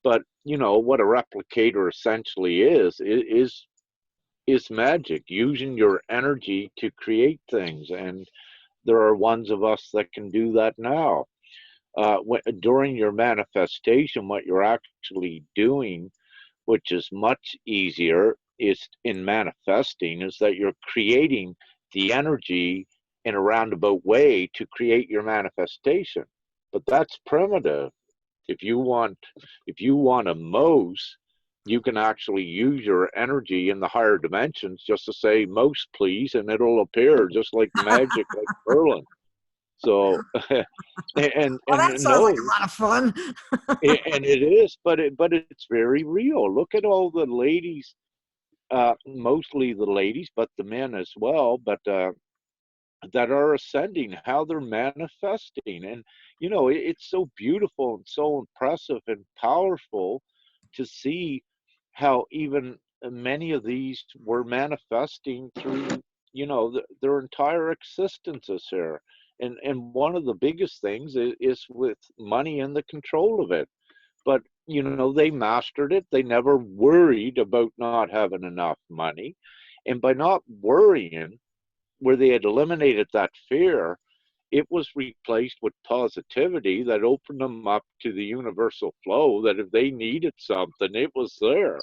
Speaker 2: but what a replicator essentially is magic, using your energy to create things. And there are ones of us that can do that now. During your manifestation, what you're actually doing, which is much easier, is in manifesting, is that you're creating the energy in a roundabout way to create your manifestation. But that's primitive. If you want a mouse, you can actually use your energy in the higher dimensions just to say mouse please, and it'll appear just like magic, like Merlin. So
Speaker 1: Well, that
Speaker 2: and
Speaker 1: sounds like
Speaker 2: no,
Speaker 1: a lot of fun.
Speaker 2: and it is, but it's very real. Look at all the ladies, mostly the ladies, but the men as well, but that are ascending, how they're manifesting. And it's so beautiful and so impressive and powerful to see how even many of these were manifesting through their entire existences here. And one of the biggest things is with money and the control of it. But they mastered it. They never worried about not having enough money. And by not worrying, where they had eliminated that fear, it was replaced with positivity that opened them up to the universal flow, that if they needed something, it was there.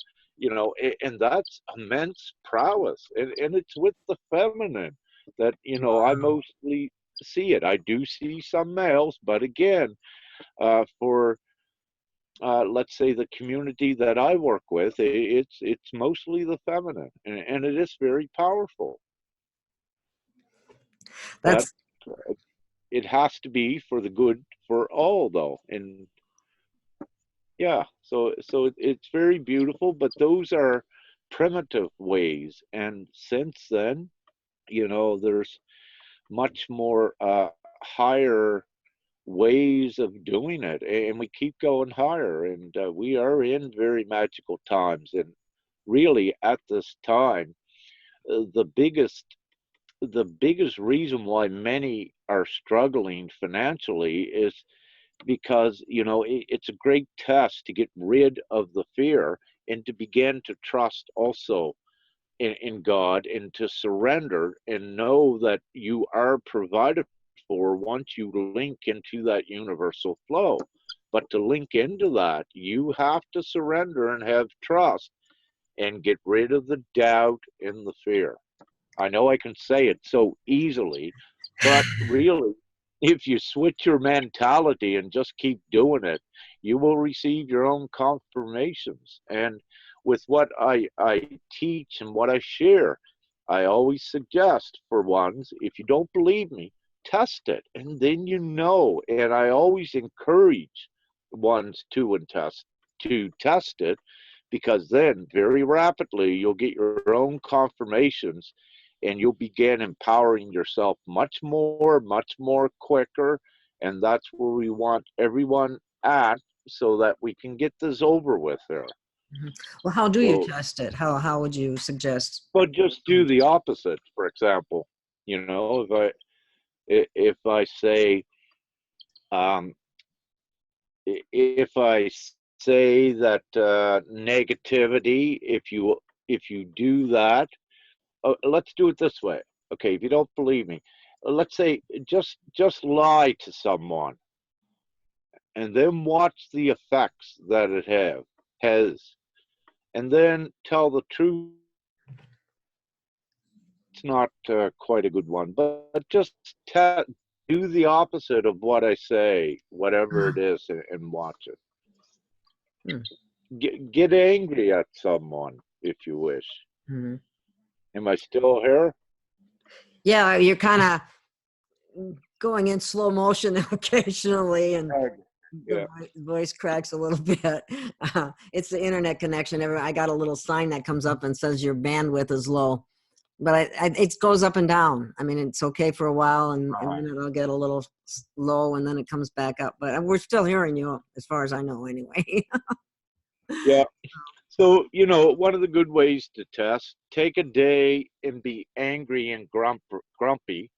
Speaker 2: And that's immense prowess. And it's with the feminine that I mostly see it. I do see some males, but again, for let's say the community that I work with, it's mostly the feminine, and it is very powerful. But
Speaker 1: That's
Speaker 2: it has to be for the good for all, though. And yeah, so it's very beautiful, but those are primitive ways. And since then, there's much more higher ways of doing it, and we keep going higher. And we are in very magical times. And really, at this time, the biggest reason why many are struggling financially is because it's a great test to get rid of the fear and to begin to trust also in God, and to surrender and know that you are provided for once you link into that universal flow. But to link into that, you have to surrender and have trust and get rid of the doubt and the fear. I know I can say it so easily, but really, if you switch your mentality and just keep doing it, you will receive your own confirmations. And with what I teach and what I share, I always suggest, for ones, if you don't believe me, test it, and then And I always encourage ones to test it, because then very rapidly you'll get your own confirmations, and you'll begin empowering yourself much more quicker. And that's where we want everyone at, so that we can get this over with there.
Speaker 1: well, how do you
Speaker 2: So,
Speaker 1: test it? How would you suggest?
Speaker 2: but just do the opposite. For example, if I say, um, if I say that negativity, if you do that, let's do it this way. Okay, if you don't believe me, let's say just lie to someone, and then watch the effects that it has, and then tell the truth. It's not quite a good one, but just do the opposite of what I say, whatever it is, and watch it.
Speaker 1: Hmm.
Speaker 2: Get angry at someone if you wish.
Speaker 1: Mm-hmm.
Speaker 2: Am I still here?
Speaker 1: Yeah, you're kind of going in slow motion occasionally, and
Speaker 2: Yeah.
Speaker 1: the voice cracks a little bit. It's the internet connection. I got a little sign that comes up and says your bandwidth is low, but it goes up and down. I mean, it's okay for a while, and then it'll get a little low, and then it comes back up. But we're still hearing you, as far as I know, anyway.
Speaker 2: Yeah. So, one of the good ways to test, take a day and be angry and grumpy,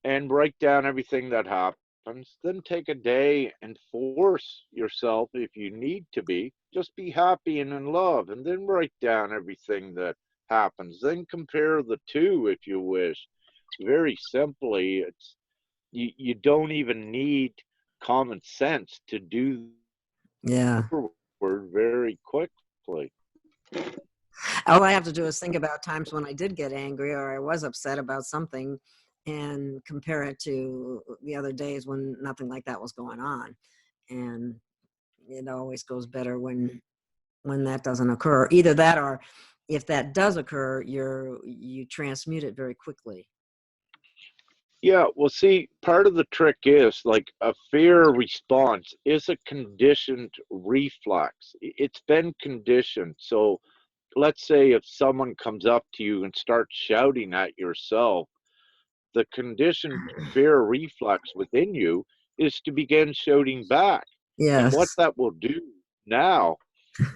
Speaker 2: and write down everything that happens. Then take a day and force yourself, if you need to be, just be happy and in love, and then write down everything that happens. Then compare the two, if you wish. Very simply, you don't even need common sense to do
Speaker 1: Yeah.
Speaker 2: forward very quickly.
Speaker 1: All I have to do is think about times when I did get angry or I was upset about something, and compare it to the other days when nothing like that was going on. And it always goes better when that doesn't occur. Either that, or if that does occur, you transmute it very quickly.
Speaker 2: Yeah, well, see, part of the trick is like a fear response is a conditioned reflex. It's been conditioned. So let's say if someone comes up to you and starts shouting at yourself, the conditioned fear reflex within you is to begin shouting back. And what
Speaker 1: Yes.
Speaker 2: that will do now,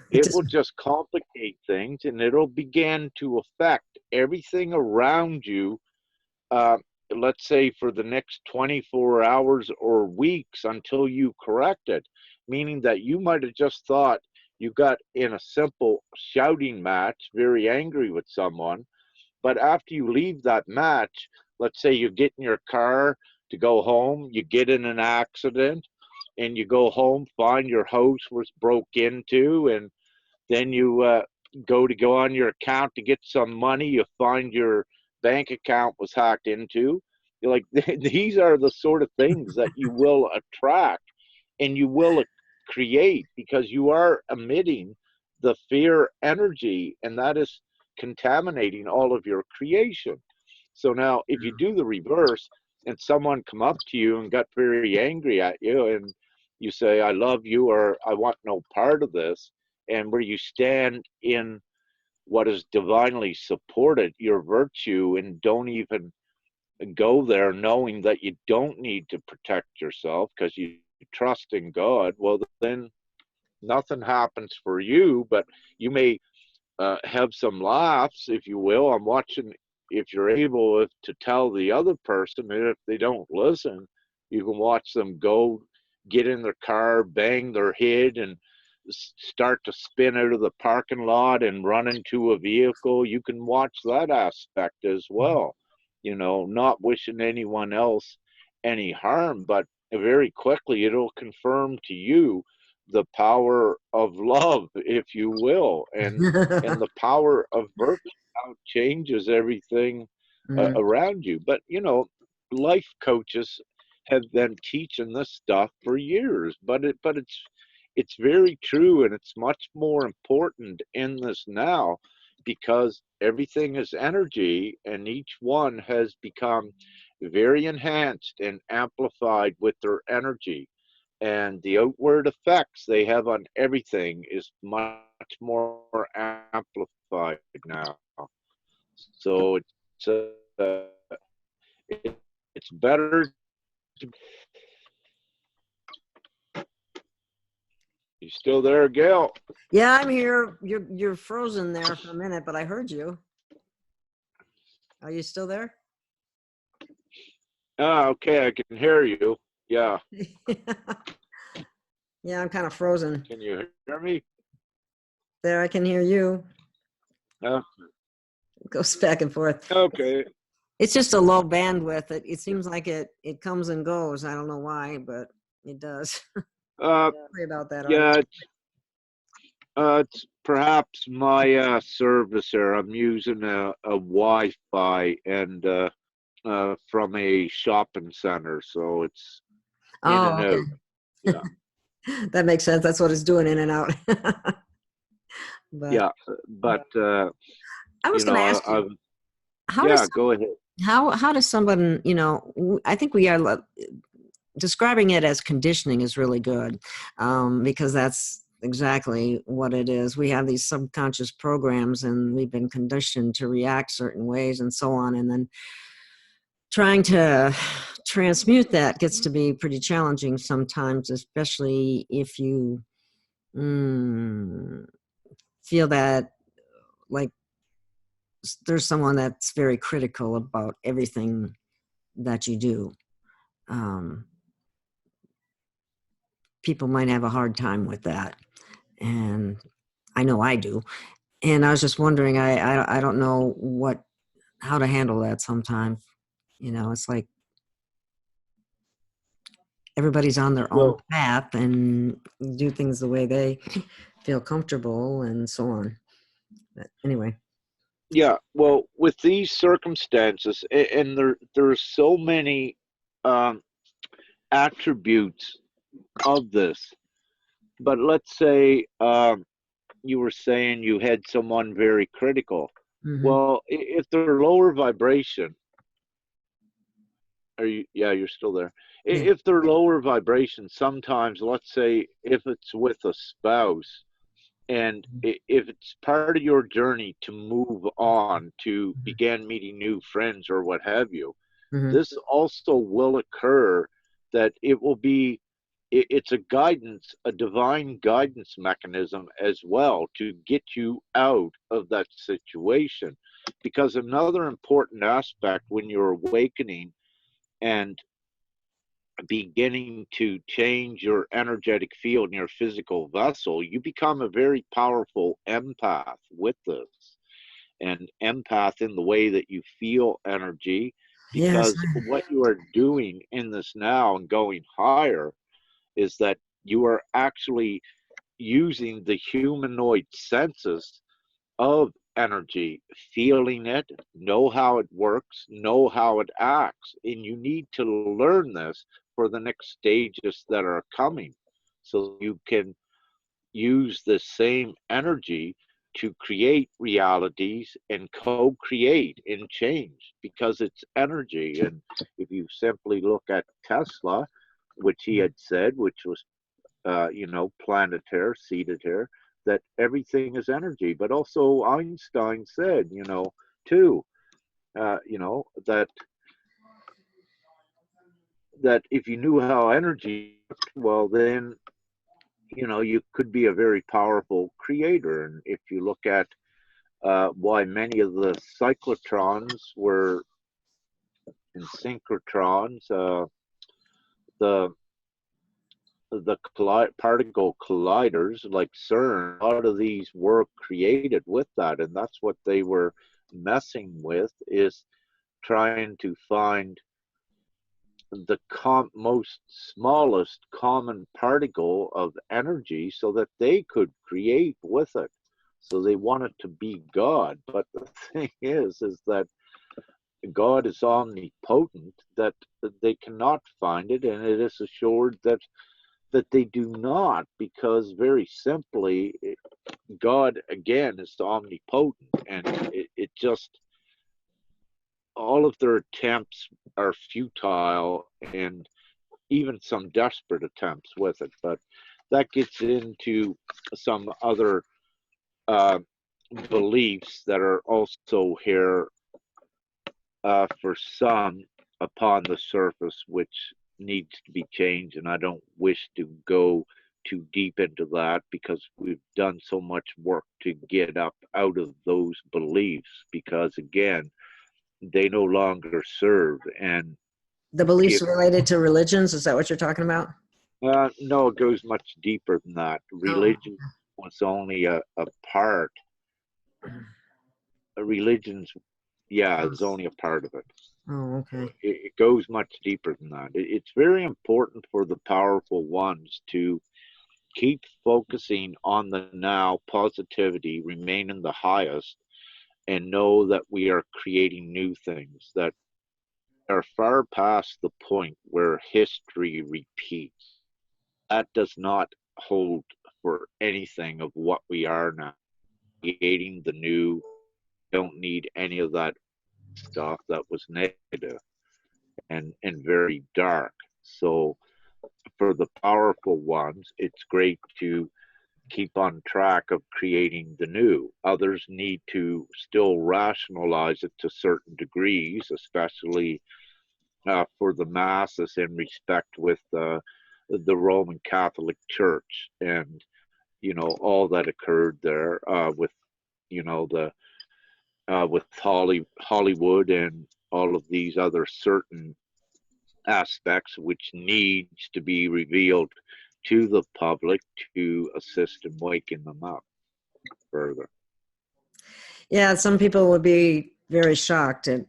Speaker 2: it
Speaker 1: Just,
Speaker 2: will just complicate things, and it'll begin to affect everything around you, uh, let's say for the next 24 hours or weeks until you correct it, meaning that you might have just thought you got in a simple shouting match, very angry with someone, but after you leave that match, let's say you get in your car to go home, you get in an accident, and you go home, find your house was broke into, and then you go on your account to get some money, you find your bank account was hacked into. You're like, these are the sort of things that you will attract and you will create, because you are emitting the fear energy, and that is contaminating all of your creation. So now if you do the reverse and someone come up to you and got very angry at you, and you say, I love you, or I want no part of this, and where you stand in what is divinely supported, your virtue, and don't even go there knowing that you don't need to protect yourself because you trust in God, well, then nothing happens for you, but you may have some laughs, if you will. I'm watching if you're able to tell the other person, and if they don't listen, you can watch them go get in their car, bang their head, and start to spin out of the parking lot and run into a vehicle. You can watch that aspect as well, not wishing anyone else any harm, but very quickly it'll confirm to you the power of love, if you will, and the power of virtue, how it changes everything
Speaker 1: mm.
Speaker 2: around you. But life coaches have been teaching this stuff for years, but it's very true, and it's much more important in this now, because everything is energy, and each one has become very enhanced and amplified with their energy, and the outward effects they have on everything is much more amplified now. So it's better to. You still there, Gail?
Speaker 1: Yeah, I'm here. You're frozen there for a minute, but I heard you. Are you still there?
Speaker 2: Okay, I can hear you. Yeah.
Speaker 1: Yeah, I'm kind of frozen.
Speaker 2: Can you hear me?
Speaker 1: There, I can hear you. It goes back and forth.
Speaker 2: Okay.
Speaker 1: It's just a low bandwidth. It seems like it comes and goes. I don't know why, but it does. Sorry about that.
Speaker 2: Yeah, it's perhaps my service here. I'm using a Wi-Fi and from a shopping center, so it's in and
Speaker 1: Oh, okay.
Speaker 2: out. Yeah,
Speaker 1: That makes sense. That's what it's doing, in and out. But
Speaker 2: yeah, but
Speaker 1: I was going to ask
Speaker 2: I
Speaker 1: you, how does
Speaker 2: yeah, go ahead.
Speaker 1: how does someone, I think we are describing it as conditioning is really good, because that's exactly what it is. We have these subconscious programs, and we've been conditioned to react certain ways and so on, and then trying to transmute that gets to be pretty challenging sometimes, especially if you feel that, like, there's someone that's very critical about everything that you do. People might have a hard time with that, and I know I do. And I was just wondering, I don't know how to handle that sometimes. It's like everybody's on their own
Speaker 2: Well,
Speaker 1: path and do things the way they feel comfortable and so on. But anyway.
Speaker 2: Yeah, well, with these circumstances, and there's so many um, attributes of this. But let's say you were saying you had someone very critical.
Speaker 1: Hmm.
Speaker 2: Well, if they're lower vibration, are you? Yeah, you're still there.
Speaker 1: Yeah.
Speaker 2: If they're lower vibration, sometimes, let's say, if it's with a spouse, and if it's part of your journey to move on, to begin meeting new friends or what have you,
Speaker 1: Hmm.
Speaker 2: this also will occur, that it will be, it's a guidance, a divine guidance mechanism as well, to get you out of that situation. Because another important aspect when you're awakening and beginning to change your energetic field in your physical vessel, you become a very powerful empath with this. And empath in the way that you feel energy,
Speaker 1: Yes.
Speaker 2: because what you are doing in this now and going higher is that you are actually using the humanoid senses of energy, feeling it, know how it works, know how it acts. And you need to learn this for the next stages that are coming, so you can use the same energy to create realities and co-create and change, because it's energy. And if you simply look at Tesla, which he had said, which was planetary, seated here, that everything is energy. But also Einstein said, too, that if you knew how energy worked, well, then, you could be a very powerful creator. And if you look at why many of the cyclotrons were in synchrotrons, the particle colliders like CERN, a lot of these were created with that, and that's what they were messing with, is trying to find the most smallest common particle of energy so that they could create with it. So they wanted to be God. But the thing is that God is omnipotent, that they cannot find it, and it is assured that they do not, because very simply, God again is omnipotent, and it just, all of their attempts are futile, and even some desperate attempts with it. But that gets into some other uh, beliefs that are also here for some upon the surface, which needs to be changed. And I don't wish to go too deep into that, because we've done so much work to get up out of those beliefs, because again, they no longer serve. And
Speaker 1: The beliefs
Speaker 2: if
Speaker 1: related to religions, is that what you're talking about?
Speaker 2: no, it goes much deeper than that.
Speaker 1: Oh.
Speaker 2: Religion was only a part. Religion's, yeah, is only a part of it.
Speaker 1: Oh, okay.
Speaker 2: It goes much deeper than that. It's very important for the powerful ones to keep focusing on the now, positivity, remain in the highest, and know that we are creating new things that are far past the point where history repeats. That does not hold for anything of what we are now. Creating the new, don't need any of that stuff that was negative and very dark. So for the powerful ones, it's great to keep on track of creating the new. Others need to still rationalize it to certain degrees, especially for the masses, in respect with the Roman Catholic Church, and all that occurred there with the with Hollywood and all of these other certain aspects, which needs to be revealed to the public to assist in waking them up further.
Speaker 1: Yeah, some people would be very shocked at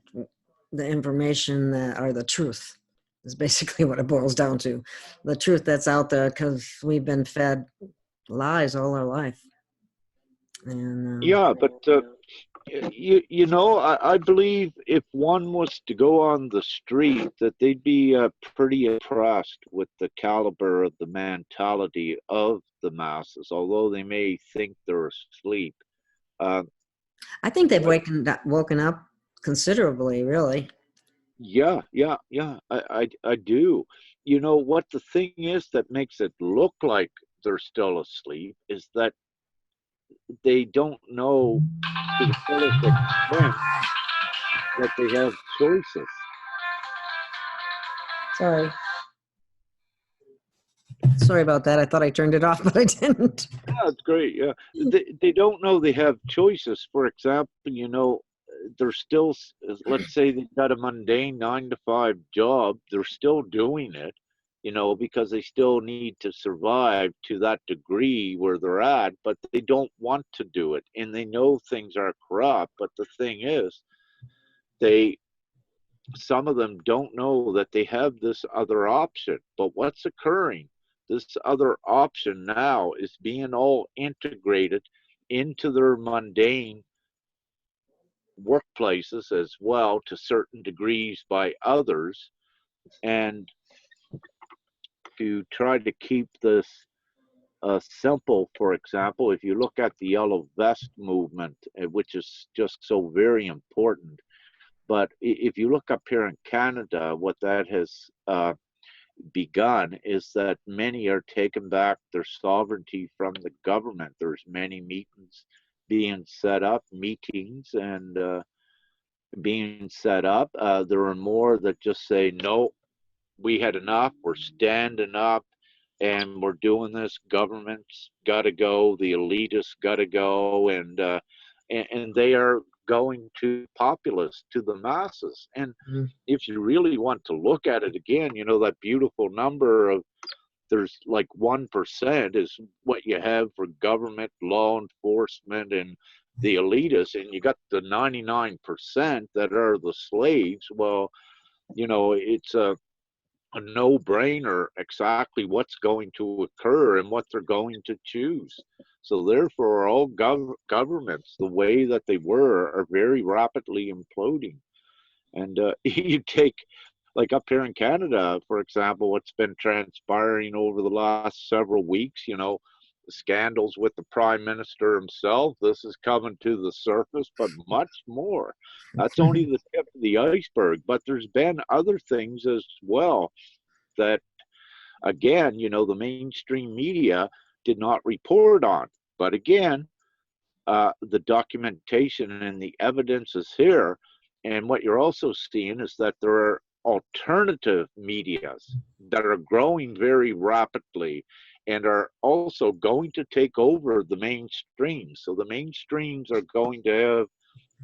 Speaker 1: the information that, or the truth, is basically what it boils down to. The truth that's out there, because we've been fed lies all our life. And
Speaker 2: Yeah, but You know, I believe if one was to go on the street, that they'd be pretty impressed with the caliber of the mentality of the masses, although they may think they're asleep. Uh,
Speaker 1: I think they've
Speaker 2: what?
Speaker 1: woken up considerably, really.
Speaker 2: Yeah, yeah, yeah. I do. You know what the thing is that makes it look like they're still asleep is that they don't know to the fullest extent that they have choices.
Speaker 1: Sorry. Sorry about that. I thought I turned it off, but I didn't.
Speaker 2: Yeah, it's great. Yeah, they don't know they have choices. For example, you know, they're still, let's say they got a mundane 9 to 5 job, they're still doing it, you know, because they still need to survive to that degree where they're at, but they don't want to do it, and they know things are corrupt. But the thing is, they some of them don't know that they have this other option. But what's occurring? This other option now is being all integrated into their mundane workplaces as well to certain degrees by others, and to try to keep this simple. For example, if you look at the yellow vest movement, which is just so very important, but if you look up here in Canada, what that has begun is that many are taking back their sovereignty from the government. There's many meetings being set up, meetings and being set up. There are more that just say, no, we had enough, we're standing up, and we're doing this. Government's got to go, the elitists got to go, and they are going to populace, to the masses. And
Speaker 1: Mhm.
Speaker 2: if you really want to look at it again, you know, that beautiful number of there's like 1% is what you have for government, law enforcement, and the elitists, and you got the 99% that are the slaves. Well, you know, it's a no-brainer exactly what's going to occur and what they're going to choose. So therefore, all governments, the way that they were, are very rapidly imploding. And you take, like up here in Canada, for example, what's been transpiring over the last several weeks, you know, scandals with the prime minister himself. This is coming to the surface, but much more. That's only the tip of the iceberg. But there's been other things as well that, again, you know, the mainstream media did not report on. But again, the documentation and the evidence is here. And what you're also seeing is that there are alternative medias that are growing very rapidly and are also going to take over the mainstream. So the mainstreams are going to have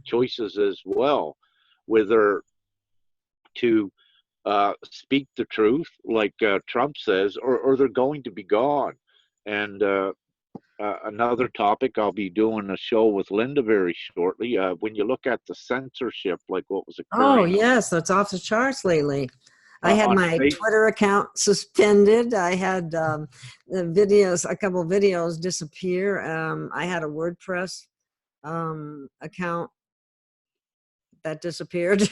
Speaker 2: choices as well, whether to speak the truth, like Trump says, or they're going to be gone. And another topic, I'll be doing a show with Linda very shortly. When you look at the censorship, like what was
Speaker 1: Oh,
Speaker 2: occurring
Speaker 1: yes, that's off the charts lately. I had
Speaker 2: on
Speaker 1: my
Speaker 2: Facebook.
Speaker 1: Twitter account suspended. I had the videos, a couple videos disappear. I had a WordPress account that disappeared.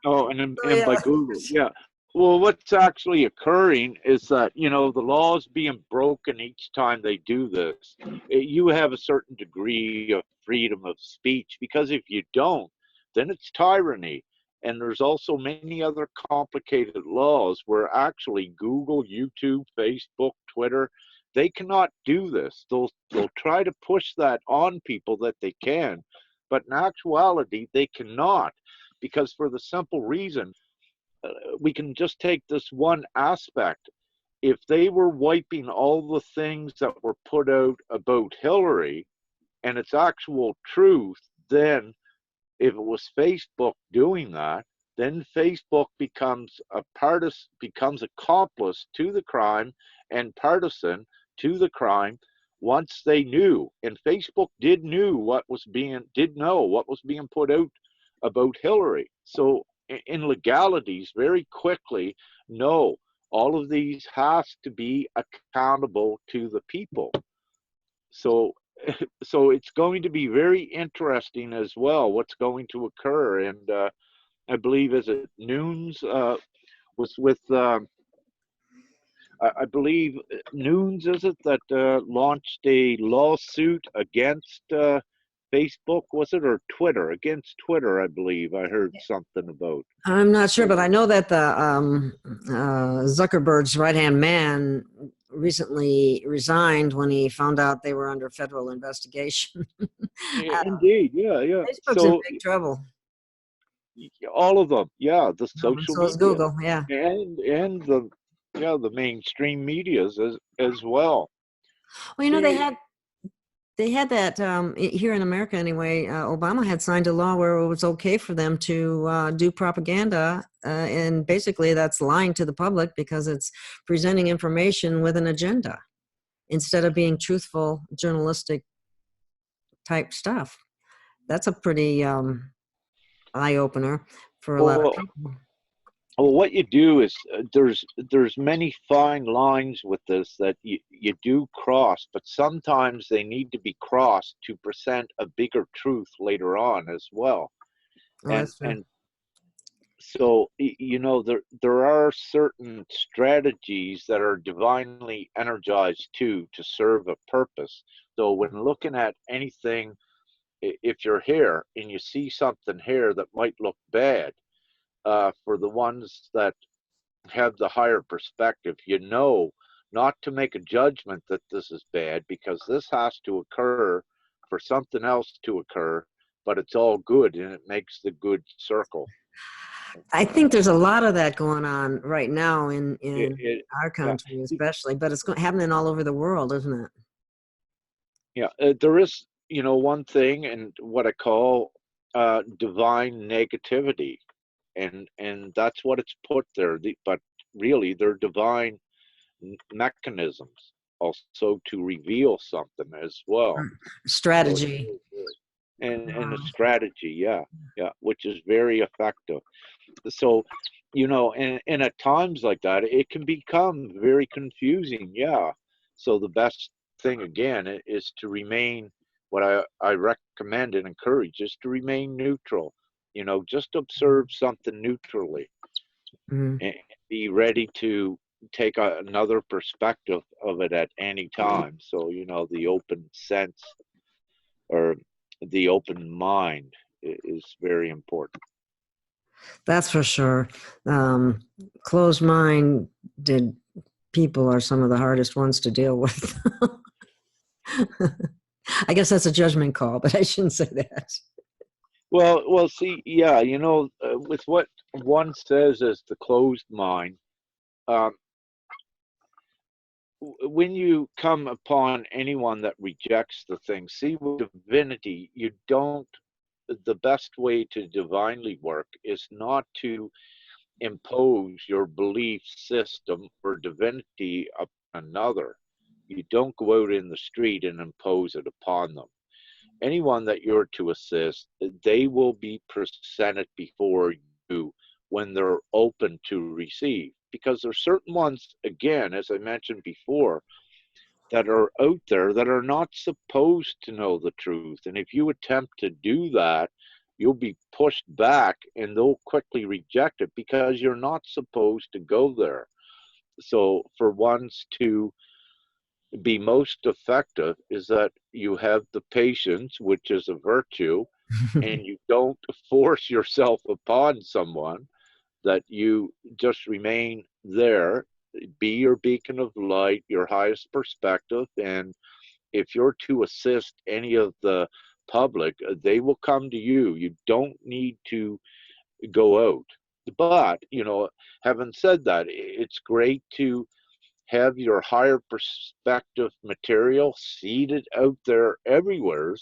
Speaker 2: Oh, and
Speaker 1: So,
Speaker 2: and by
Speaker 1: yeah.
Speaker 2: Google, yeah. Well, what's actually occurring is that, you know, the laws being broken each time they do this. You have a certain degree of freedom of speech, because if you don't, then it's tyranny. And there's also many other complicated laws where actually Google, YouTube, Facebook, Twitter, they cannot do this. They'll try to push that on people that they can, but in actuality, they cannot, because for the simple reason, we can just take this one aspect. If they were wiping all the things that were put out about Hillary and its actual truth, then if it was Facebook doing that, then Facebook becomes becomes accomplice to the crime and partisan to the crime once they knew. And Facebook did know what was being put out about Hillary. So in legalities, very quickly, no, all of these has to be accountable to the people. So so it's going to be very interesting as well what's going to occur. And I believe, is it Noons was with I believe Noons, is it, that launched a lawsuit against Facebook, was it, or Twitter, against Twitter, I believe I heard something about.
Speaker 1: I'm not sure, but I know that the Zuckerberg's right-hand man recently resigned when he found out they were under federal investigation.
Speaker 2: Indeed, yeah, yeah.
Speaker 1: Facebook's in
Speaker 2: So
Speaker 1: big trouble.
Speaker 2: all of them, yeah, the
Speaker 1: And
Speaker 2: social
Speaker 1: so is
Speaker 2: media
Speaker 1: Google, yeah.
Speaker 2: and the mainstream medias as well.
Speaker 1: Well, you know, they had that here in America anyway. Obama had signed a law where it was okay for them to do propaganda, and basically that's lying to the public because it's presenting information with an agenda instead of being truthful, journalistic type stuff. That's a pretty eye opener for a lot of
Speaker 2: Well,
Speaker 1: people.
Speaker 2: well, what you do is there's many fine lines with this that you do cross, but sometimes they need to be crossed to present a bigger truth later on as well.
Speaker 1: Oh,
Speaker 2: And
Speaker 1: that's true.
Speaker 2: and so you know, there are certain strategies that are divinely energized too to serve a purpose. So when looking at anything, if you're here and you see something here that might look bad, for the ones that have the higher perspective, you know, not to make a judgment that this is bad, because this has to occur for something else to occur, but it's all good and it makes the good circle.
Speaker 1: I think there's a lot of that going on right now in
Speaker 2: It, it
Speaker 1: our
Speaker 2: yeah,
Speaker 1: country, especially, but it's happening all over the world, isn't it?
Speaker 2: yeah. There is, you know, one thing, and what I call divine negativity, and that's what it's put there. But really, they're divine mechanisms also to reveal something as well. So it's
Speaker 1: Strategy.
Speaker 2: very good. And a strategy, yeah, yeah, which is very effective. So, you know, and at times like that, it can become very confusing, yeah. So the best thing again is to remain, what I recommend and encourage is to remain neutral. You know, just observe something neutrally
Speaker 1: Mm.
Speaker 2: and be ready to take another perspective of it at any time. So, you know, the open sense or the open mind is very important.
Speaker 1: That's for sure. Um, Closed-minded people are some of the hardest ones to deal with. I guess that's a judgment call, but I shouldn't say that.
Speaker 2: Well, see, yeah, you know, with what one says as the closed mind, um, when you come upon anyone that rejects the thing, see, with divinity, you don't, the best way to divinely work is not to impose your belief system or divinity upon another. You don't go out in the street and impose it upon them. Anyone that you're to assist, they will be presented before you when they're open to receive. Because there's certain ones, again, as I mentioned before, that are out there that are not supposed to know the truth. And if you attempt to do that, you'll be pushed back and they'll quickly reject it because you're not supposed to go there. So for ones to be most effective is that you have the patience, which is a virtue, and you don't force yourself upon someone, that you just remain there, be your beacon of light, your highest perspective. And if you're to assist any of the public, they will come to you. You don't need to go out. But, you know, having said that, it's great to have your higher perspective material seeded out there everywhere,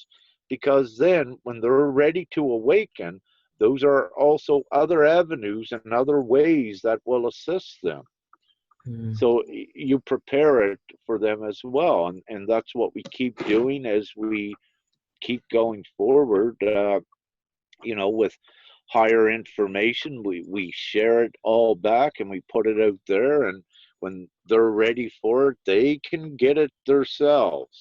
Speaker 2: because then when they're ready to awaken, those are also other avenues and other ways that will assist them.
Speaker 1: Mm.
Speaker 2: So you prepare it for them as well, and that's what we keep doing as we keep going forward. You know, with higher information, we share it all back and we put it out there, and when they're ready for it, they can get it themselves.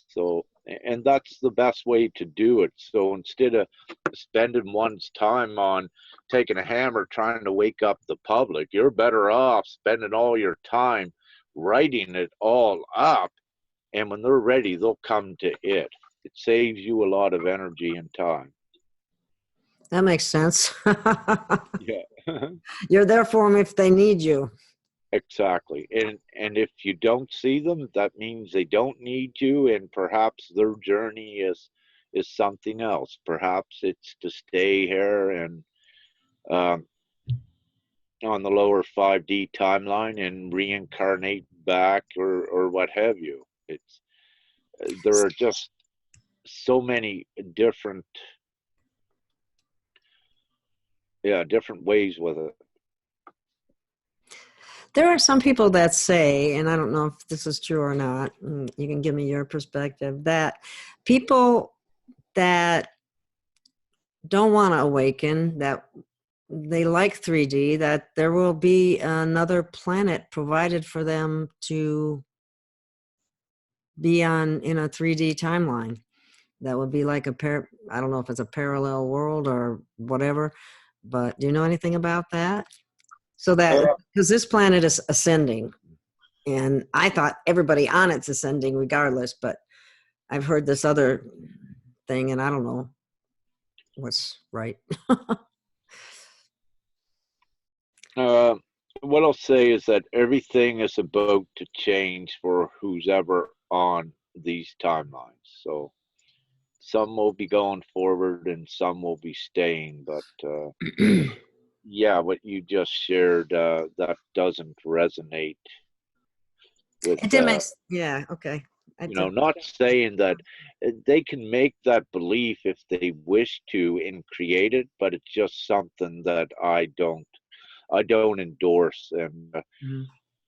Speaker 2: So, and that's the best way to do it. So instead of spending one's time on taking a hammer trying to wake up the public, you're better off spending all your time writing it all up. And when they're ready, they'll come to it. It saves you a lot of energy and time.
Speaker 1: That makes sense.
Speaker 2: Yeah.
Speaker 1: You're there for them if they need you.
Speaker 2: Exactly. And if you don't see them, that means they don't need you, and perhaps their journey is something else. Perhaps it's to stay here and um, on the lower 5D timeline and reincarnate back or what have you. It's there are just so many different different ways with it.
Speaker 1: There are some people that say, and I don't know if this is true or not, you can give me your perspective, that people that don't want to awaken, that they like 3D, that there will be another planet provided for them to be on in a 3D timeline. That would be like I don't know if it's a parallel world or whatever, but do you know anything about that? So that, because this planet is ascending, and I thought everybody on it's ascending regardless, but I've heard this other thing, and I don't know what's right.
Speaker 2: What I'll say is that everything is about to change for who's ever on these timelines. So some will be going forward and some will be staying, but yeah, what you just shared, that doesn't resonate with
Speaker 1: It didn't make, yeah, okay.
Speaker 2: not saying that they can make that belief if they wish to and create it, but it's just something that I don't endorse.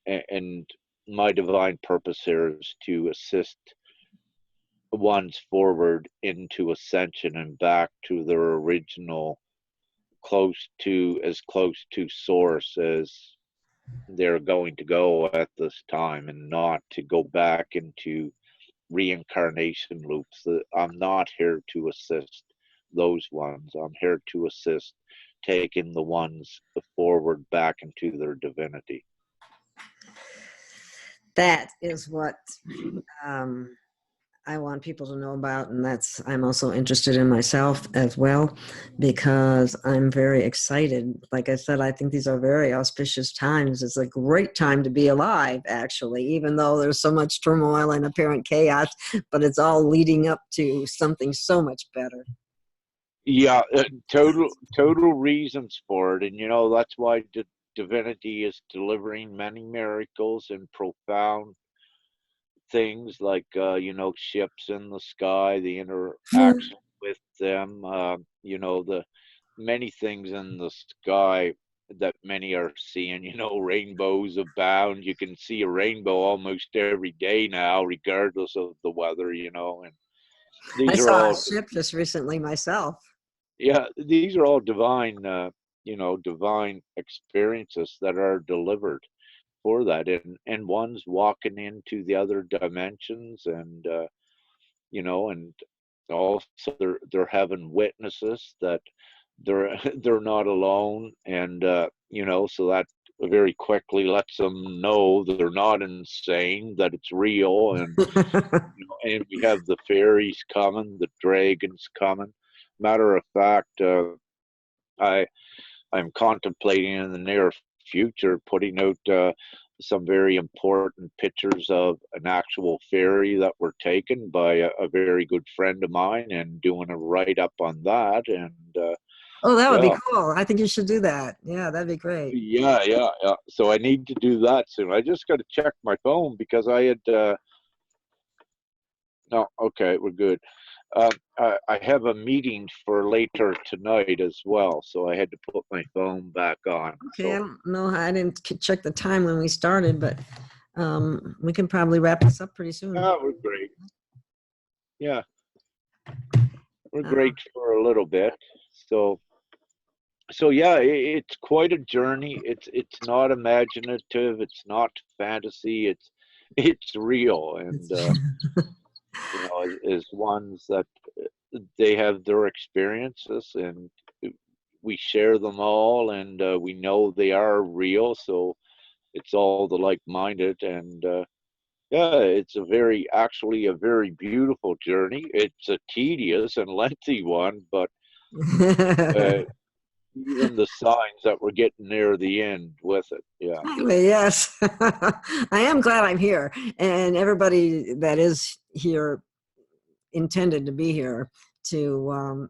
Speaker 2: And my divine purpose here is to assist ones forward into ascension and back to their original, as close to source as they're going to go at this time, and not to go back into reincarnation loops. I'm not here to assist those ones. I'm here to assist taking the ones forward back into their divinity.
Speaker 1: That is what I want people to know about, and I'm also interested in myself as well, because I'm very excited. Like I said, I think these are very auspicious times. It's a great time to be alive, actually, even though there's so much turmoil and apparent chaos, but it's all leading up to something so much better.
Speaker 2: Yeah, total reasons for it. And that's why divinity is delivering many miracles and profound things like ships in the sky, the interaction with them, the many things in the sky that many are seeing. Rainbows abound. You can see a rainbow almost every day now, regardless of the weather. And these
Speaker 1: I
Speaker 2: are
Speaker 1: saw
Speaker 2: all
Speaker 1: a ship just recently myself.
Speaker 2: Yeah, these are all divine divine experiences that are delivered for that, and one's walking into the other dimensions, and and also they're having witnesses that they're they're not alone, and so that very quickly lets them know that they're not insane, that it's real. And and we have the fairies coming, the dragons coming. Matter of fact, I'm contemplating in the near future putting out some very important pictures of an actual fairy that were taken by a very good friend of mine, and doing a write-up on that. And
Speaker 1: oh, that would be cool. I think you should do that. Yeah, that'd be great.
Speaker 2: Yeah. So I need to do that soon. I just got to check my phone because I had no, okay, we're good. I have a meeting for later tonight as well, so I had to put my phone back on.
Speaker 1: Okay,
Speaker 2: So.
Speaker 1: I don't know. I didn't check the time when we started, but we can probably wrap this up pretty soon.
Speaker 2: Yeah, we're great. Yeah, we're great for a little bit. So yeah, it's quite a journey. It's not imaginative. It's not fantasy. It's real. And you know, is ones that they have their experiences, and we share them all, and we know they are real. So it's all the like-minded, and yeah, it's actually a very beautiful journey. It's a tedious and lengthy one, but uh, even the signs that we're getting near the end with it. Yeah.
Speaker 1: Finally, yes. I am glad I'm here, and everybody that is here intended to be here to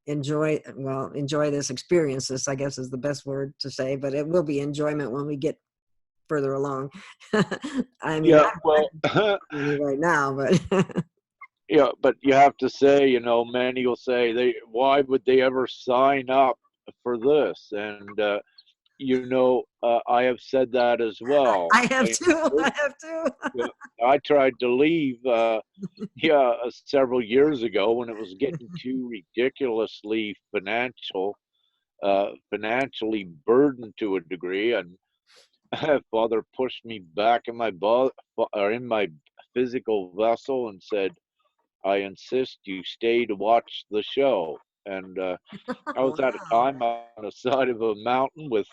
Speaker 1: enjoy this experience. This, I guess, is the best word to say, but it will be enjoyment when we get further along. I mean,
Speaker 2: Yeah.
Speaker 1: I'm
Speaker 2: Well,
Speaker 1: right now, but
Speaker 2: yeah, but you have to say, you know, many will say why would they ever sign up for this? And you know, I have said that as well.
Speaker 1: I have to. I have to.
Speaker 2: Yeah, I tried to leave, yeah, several years ago when it was getting too ridiculously financially burdened to a degree, and Father pushed me back in in my physical vessel and said, "I insist you stay to watch the show." And I was at a
Speaker 1: Wow.
Speaker 2: time on the side of a mountain with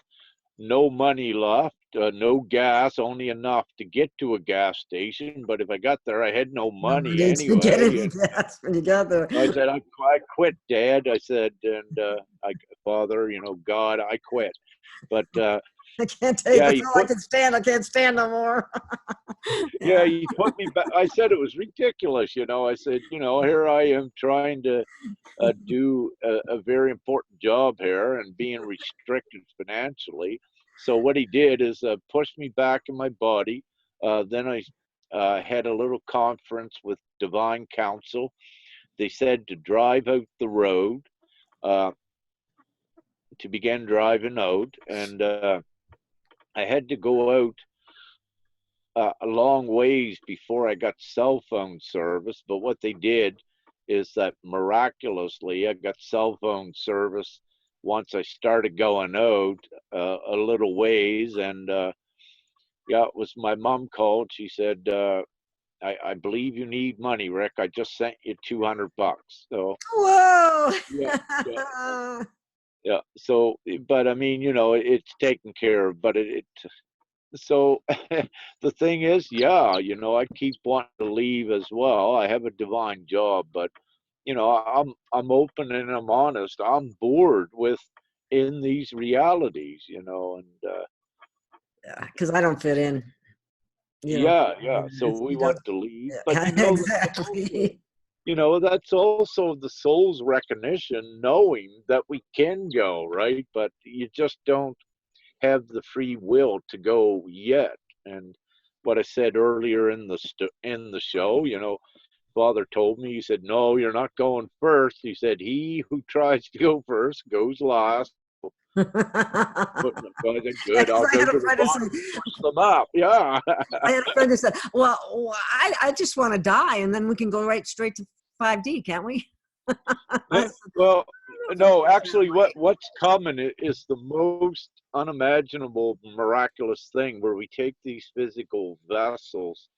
Speaker 2: no money left, no gas, only enough to get to a gas station. But if I got there, I had no
Speaker 1: No,
Speaker 2: money
Speaker 1: it's forget
Speaker 2: anyway.
Speaker 1: it.
Speaker 2: And
Speaker 1: Yes, when you got there.
Speaker 2: I said, I quit, Dad. I said, and Father, you know, God, I quit. But
Speaker 1: I can't take.
Speaker 2: yeah,
Speaker 1: That's all I can stand. I can't stand no more.
Speaker 2: yeah,
Speaker 1: Yeah.
Speaker 2: he put me back. I said it was ridiculous. You know, I said, you know, here I am trying to do a very important job here and being restricted financially. So what he did is pushed me back in my body. Then I had a little conference with Divine Council. They said to drive out the road, uh, to begin driving out, and I had to go out a long ways before I got cell phone service. But what they did is that miraculously I got cell phone service once I started going out a little ways. And yeah, it was my mom called. She said, I believe you need money, Rick. I just sent you $200. So
Speaker 1: Whoa.
Speaker 2: yeah, yeah, yeah. So, but I mean, you know, it's taken care of. But it so the thing is, yeah, you know, I keep wanting to leave as well. I have a divine job, but you know, I'm open and I'm honest. I'm bored with in these realities, you know, and
Speaker 1: Because I don't fit in. You know,
Speaker 2: yeah, yeah. So we
Speaker 1: you don't.
Speaker 2: want to leave, but
Speaker 1: Yeah,
Speaker 2: you know, that's also,
Speaker 1: exactly.
Speaker 2: you know, that's also the soul's recognition, knowing that we can go, right? But you just don't have the free will to go yet. And what I said earlier in the show, you know, Father told me, he said, "No, you're not going first." He said, "He who tries to go first goes last." But I said,
Speaker 1: Yeah,
Speaker 2: "Good,
Speaker 1: because
Speaker 2: I'll
Speaker 1: I
Speaker 2: go
Speaker 1: had
Speaker 2: to
Speaker 1: a
Speaker 2: the
Speaker 1: friend who said,
Speaker 2: bottom and push them up." Yeah.
Speaker 1: I had a friend who said, "Well, I just want to die, and then we can go right straight to 5D, can't we?" I said,
Speaker 2: Well,
Speaker 1: "I don't know if it
Speaker 2: no,
Speaker 1: works that
Speaker 2: actually,
Speaker 1: way."
Speaker 2: what's coming is the most unimaginable, miraculous thing where we take these physical vessels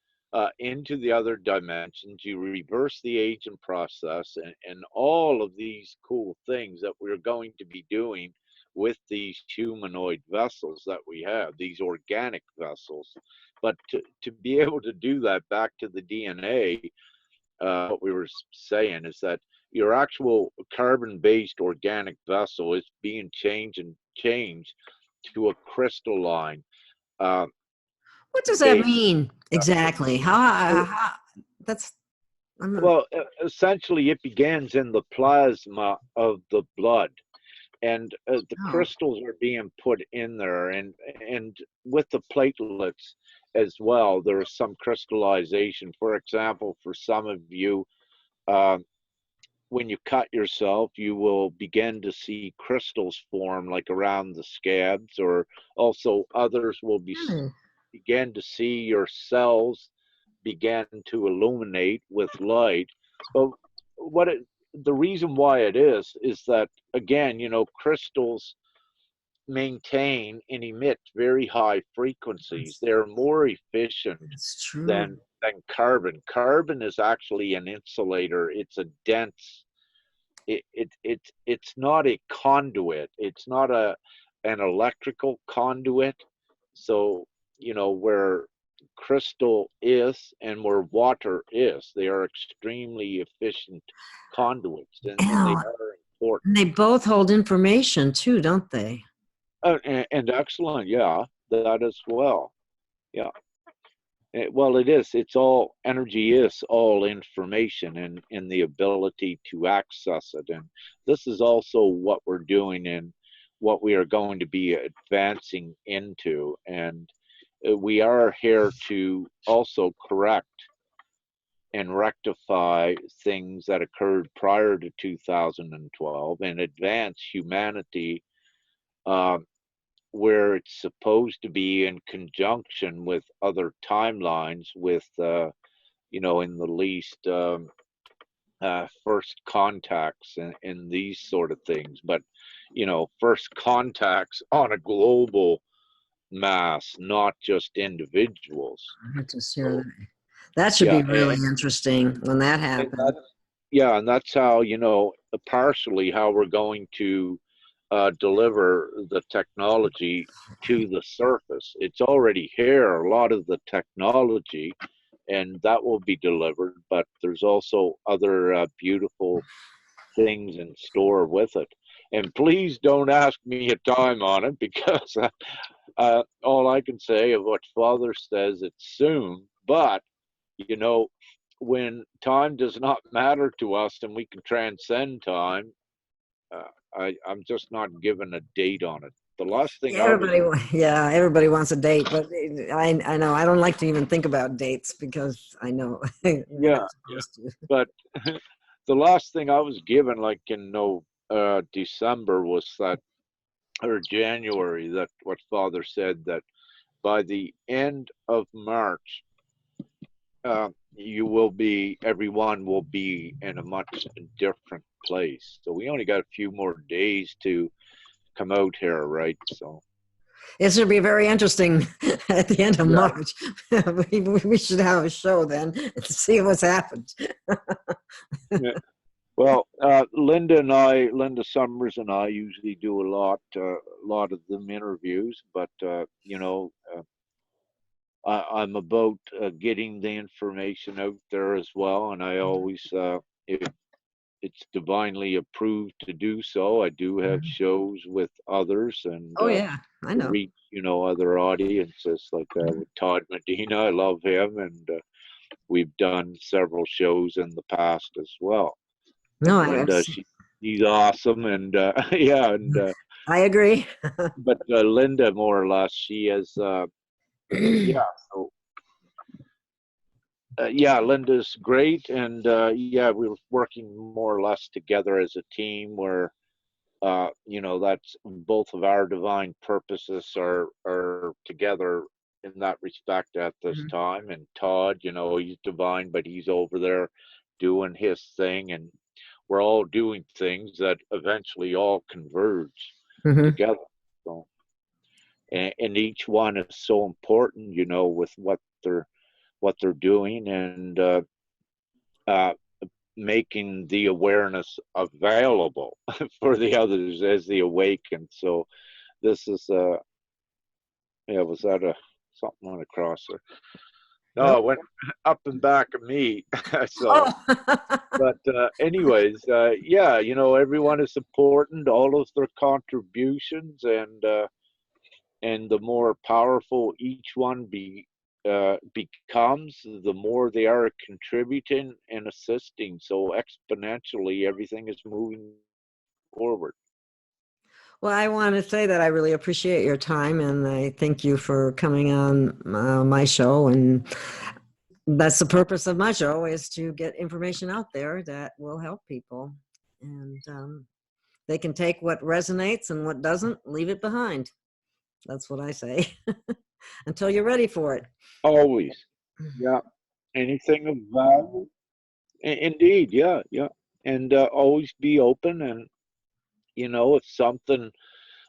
Speaker 2: into the other dimensions. You reverse the aging process, and all of these cool things that we're going to be doing with these humanoid vessels that we have, these organic vessels. But to be able to do that, back to the DNA, what we were saying is that your actual carbon-based organic vessel is being changed to a crystalline. Uh,
Speaker 1: What does that
Speaker 2: base
Speaker 1: mean
Speaker 2: vessel.
Speaker 1: exactly? That's I'm not,
Speaker 2: Well, essentially, it begins in the plasma of the blood, and the
Speaker 1: oh.
Speaker 2: crystals are being put in there, and with the platelets as well. There is some crystallization. For example, for some of you, uh, when you cut yourself, you will begin to see crystals form like around the scabs, or also others will
Speaker 1: Hmm.
Speaker 2: begin to see your cells begin to illuminate with light. But what the reason why it is that, again, you know, crystals maintain and emit very high frequencies.
Speaker 1: That's,
Speaker 2: They're more efficient
Speaker 1: that's
Speaker 2: than
Speaker 1: true.
Speaker 2: than carbon. Carbon is actually an insulator. It's a dense. It's not a conduit. It's not an electrical conduit. So where crystal is and where water is, they are extremely efficient conduits, and they
Speaker 1: Yeah.
Speaker 2: are important.
Speaker 1: And they both hold information too, don't they?
Speaker 2: And excellent, yeah, that as well. Yeah. Well, it is. It's all energy is all information and the ability to access it. And this is also what we're doing and what we are going to be advancing into. And we are here to also correct and rectify things that occurred prior to 2012 and advance humanity where it's supposed to be in conjunction with other timelines with in the least first contacts and these sort of things, but first contacts on a global mass, not just individuals.
Speaker 1: I have to share
Speaker 2: So,
Speaker 1: that. That should
Speaker 2: yeah,
Speaker 1: be really interesting when that
Speaker 2: and
Speaker 1: happens.
Speaker 2: that's, yeah, and that's how partially how we're going to deliver the technology to the surface. It's already here, a lot of the technology, and that will be delivered, but there's also other beautiful things in store with it. And please don't ask me a time on it, because all I can say of what Father says, it's soon. But when time does not matter to us and we can transcend time, I'm just not given a date on it. The last thing I was,
Speaker 1: Yeah, everybody wants a date, but I know I don't like to even think about dates because I know we're
Speaker 2: yeah,
Speaker 1: not supposed to.
Speaker 2: but the last thing I was given, like in December, was that, or January, that what Father said, that by the end of March, everyone will be in a much different place. So we only got a few more days to come out here, right? So
Speaker 1: It should be very interesting at the end of
Speaker 2: yeah.
Speaker 1: March. we should have a show then and see what's happened.
Speaker 2: Yeah. Well, Linda Summers and I usually do a lot of them interviews, but I'm about getting the information out there as well, and I always, if it's divinely approved to do so, I do have shows with others and
Speaker 1: Oh yeah, I know.
Speaker 2: reach other audiences, like with Todd Medina. I love him, and we've done several shows in the past as well.
Speaker 1: No,
Speaker 2: And Linda, she's awesome, and yeah, and
Speaker 1: I agree.
Speaker 2: but Linda, more or less, she is yeah. So yeah, Linda's great, and yeah, we were working more or less together as a team, where that's both of our divine purposes are together in that respect at this time. And Todd, he's divine, but he's over there doing his thing, and we're all doing things that eventually all converge together. So, and each one is so important, with what they're doing, and uh, making the awareness available for the others as they awaken. So this is yeah, was that something went across there? No,
Speaker 1: Nope.
Speaker 2: it went up and back of me. So
Speaker 1: Oh.
Speaker 2: but anyways, yeah, everyone is important, all of their contributions, and the more powerful each one becomes, the more they are contributing and assisting. So exponentially, everything is moving forward.
Speaker 1: Well, I want to say that I really appreciate your time and I thank you for coming on my show. And that's the purpose of my show, is to get information out there that will help people. And they can take what resonates, and what doesn't, leave it behind. That's what I say. Until you're ready for it.
Speaker 2: Always. Yeah. Anything of value. Indeed. Yeah. Yeah. And always be open. And, if something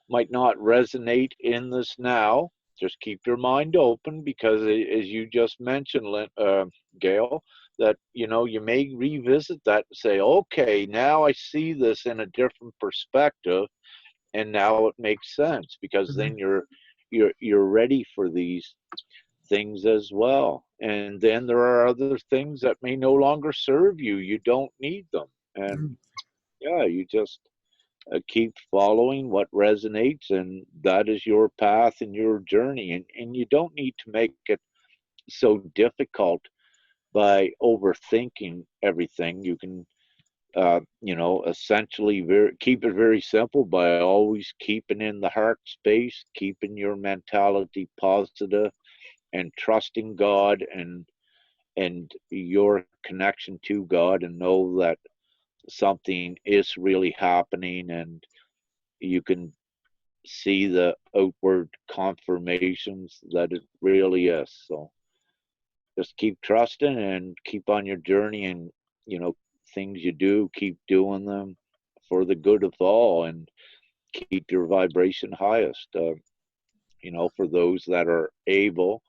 Speaker 2: might not resonate in this now, just keep your mind open, because as you just mentioned, Gail, that you may revisit that and say, okay, now I see this in a different perspective, and now it makes sense, because then you're ready for these things as well. And then there are other things that may no longer serve you. You don't need them. And yeah, you just keep following what resonates, and that is your path and your journey. And you don't need to make it so difficult by overthinking everything. You can essentially keep it very simple by always keeping in the heart space, keeping your mentality positive, and trusting God and your connection to God, and know that something is really happening, and you can see the outward confirmations that it really is. So just keep trusting and keep on your journey, and things you do, keep doing them for the good of all, and keep your vibration highest. For those that are able,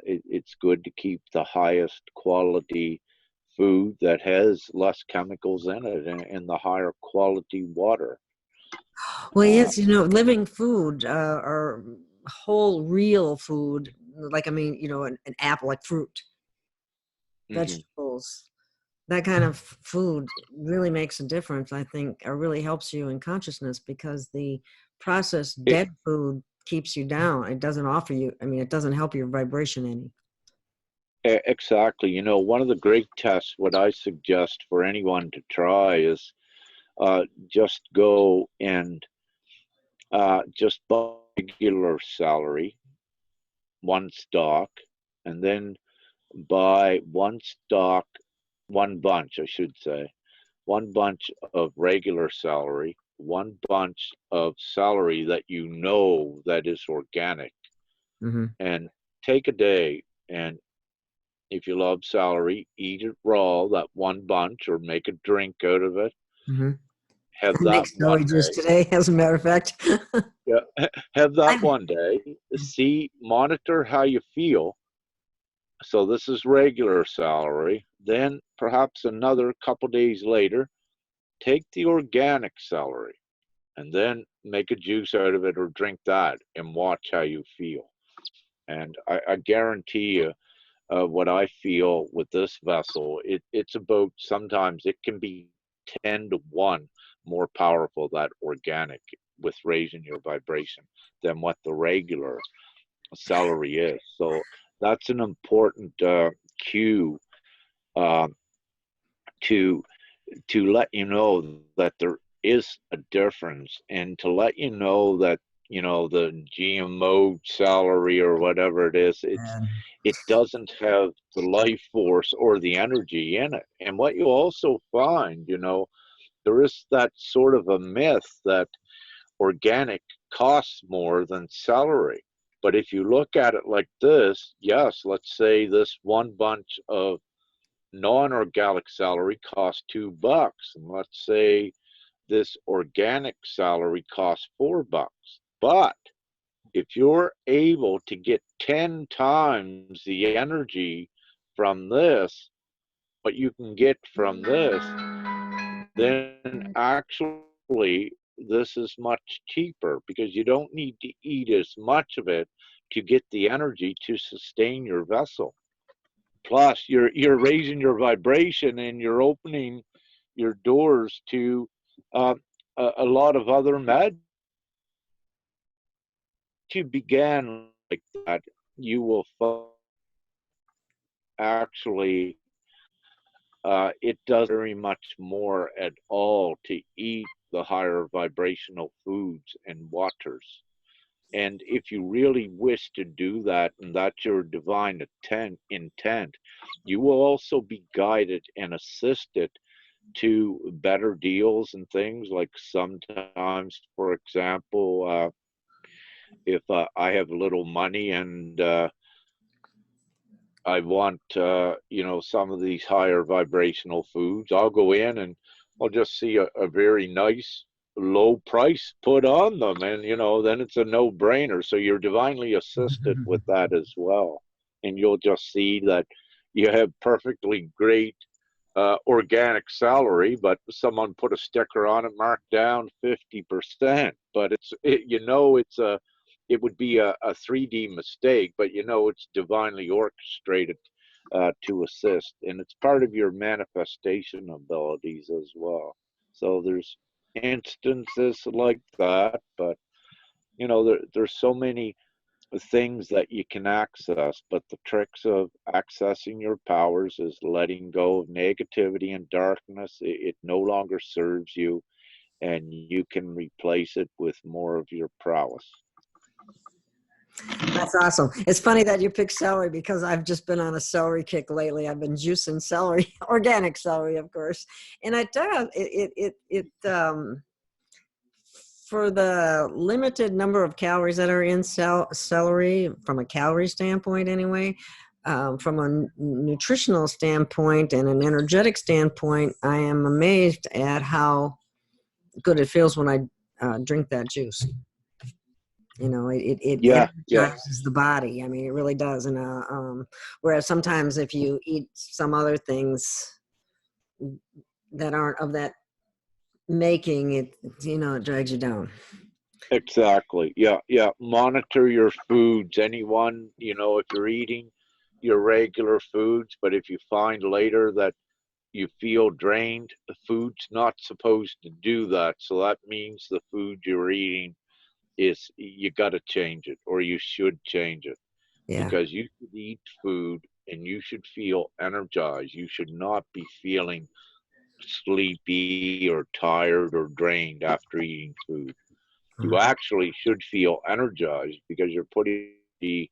Speaker 2: it's good to keep the highest quality food that has less chemicals in it, and the higher quality water.
Speaker 1: Well, yes, living food, or whole real food, like, I mean, an apple, like fruit, vegetables, that kind of food really makes a difference, I think, or really helps you in consciousness, because the processed dead food keeps you down. It doesn't offer you, it doesn't help your vibration any.
Speaker 2: Exactly. One of the great tests, what I suggest for anyone to try is just go and just buy regular celery, one stalk, and then buy one bunch, I should say, one bunch of regular celery, one bunch of celery that that is organic, and take a day, and if you love celery, eat it raw, that one bunch, or make a drink out of it. Have that one
Speaker 1: Just
Speaker 2: day.
Speaker 1: today, as a matter of fact.
Speaker 2: Yeah, have that one day. Monitor how you feel. So this is regular celery. Then perhaps another couple days later, take the organic celery, and then make a juice out of it, or drink that, and watch how you feel. And I guarantee you, what I feel with this vessel, it's about, sometimes it can be 10 to 1 more powerful, that organic, with raising your vibration, than what the regular celery is. So that's an important cue to let you know that there is a difference, and to let you know that the GMO celery, or whatever it is, it doesn't have the life force or the energy in it. And what you also find, there is that sort of a myth that organic costs more than celery. But if you look at it like this, yes, let's say this one bunch of non-organic celery costs $2, and let's say this organic celery costs $4. But if you're able to get 10 times the energy from this, what you can get from this, then actually this is much cheaper, because you don't need to eat as much of it to get the energy to sustain your vessel. Plus, you're raising your vibration, and you're opening your doors to a lot of other magic. To begin like that, you will actually it does very much more at all to eat the higher vibrational foods and waters. And if you really wish to do that, and that's your divine intent, you will also be guided and assisted to better deals and things. Like sometimes, for example, if I have little money, and I want, some of these higher vibrational foods, I'll go in and I'll just see a very nice low price put on them, and then it's a no-brainer. So you're divinely assisted with that as well, and you'll just see that you have perfectly great organic celery, but someone put a sticker on it marked down 50%. But it would be a 3D mistake, but it's divinely orchestrated to assist, and it's part of your manifestation abilities as well. So there's instances like that, but there's so many things that you can access, but the tricks of accessing your powers is letting go of negativity and darkness. It no longer serves you, and you can replace it with more of your prowess.
Speaker 1: That's awesome. It's funny that you picked celery, because I've just been on a celery kick lately. I've been juicing celery, organic celery, of course. And I tell you, for the limited number of calories that are in celery, from a calorie standpoint anyway, from a nutritional standpoint and an energetic standpoint, I am amazed at how good it feels when I drink that juice. It energizes the body. I mean, it really does. And whereas sometimes if you eat some other things that aren't of that making, it drags you down.
Speaker 2: Exactly. Yeah. Monitor your foods. Anyone, if you're eating your regular foods, but if you find later that you feel drained, the food's not supposed to do that. So that means the food you're eating you got to change it, or you should change it.
Speaker 1: Yeah.
Speaker 2: Because you should eat food and you should feel energized. You should not be feeling sleepy or tired or drained after eating food. You actually should feel energized because you're putting the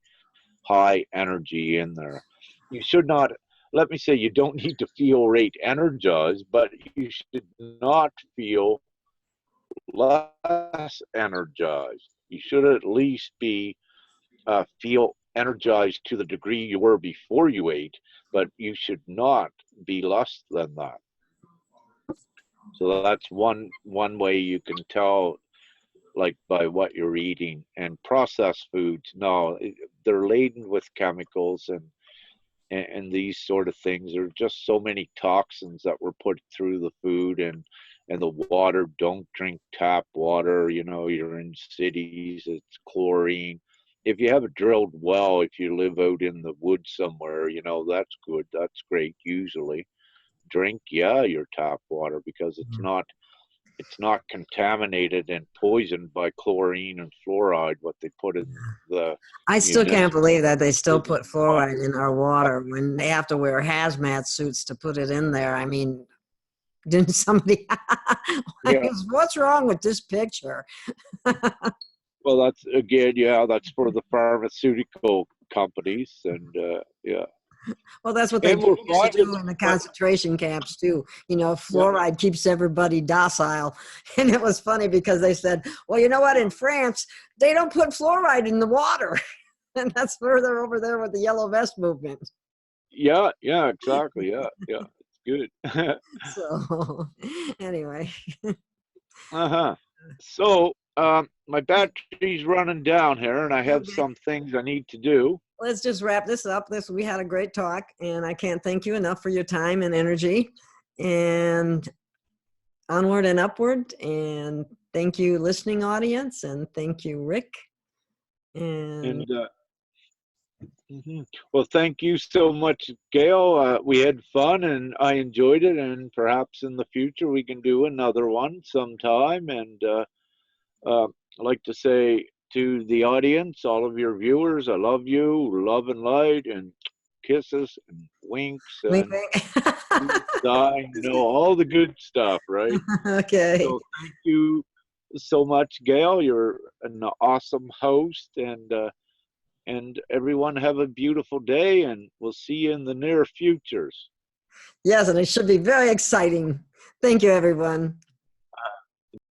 Speaker 2: high energy in there. You should not, let me say, you don't need to feel energized, but you should not feel less energized. You should at least feel energized to the degree you were before you ate, but you should not be less than that. So that's one way you can tell, like by what you're eating. And processed foods, no, they're laden with chemicals and these sort of things. There are just so many toxins that were put through the food and the water. Don't drink tap water. You're in cities, it's chlorine. If you have a drilled well, if you live out in the woods somewhere, that's good. That's great. Usually drink, your tap water, because it's not contaminated and poisoned by chlorine and fluoride, what they put in the
Speaker 1: I still can't believe that they still put fluoride in our water when they have to wear hazmat suits to put it in there. I mean, didn't somebody what's wrong with this picture?
Speaker 2: Well, that's again, that's for the pharmaceutical companies, and
Speaker 1: Well, that's what they used to do in the concentration camps too. Fluoride keeps everybody docile. And it was funny because they said, well, you know what? In France, they don't put fluoride in the water. And that's further over there with the yellow vest movement.
Speaker 2: Yeah, exactly. Yeah, it's good.
Speaker 1: So, anyway.
Speaker 2: So, my battery's running down here, and I have some things I need to do.
Speaker 1: Let's just wrap this up. We had a great talk, and I can't thank you enough for your time and energy, and onward and upward. And thank you, listening audience, and thank you, Rick. And
Speaker 2: well, thank you so much, Gail. We had fun, and I enjoyed it, and perhaps in the future we can do another one sometime. And I'd like to say to the audience, all of your viewers, I love you, love and light, and kisses and winks and all the good stuff, right?
Speaker 1: Okay.
Speaker 2: So thank you so much, Gail. You're an awesome host, and everyone have a beautiful day, and we'll see you in the near futures.
Speaker 1: Yes, and it should be very exciting. Thank you, everyone.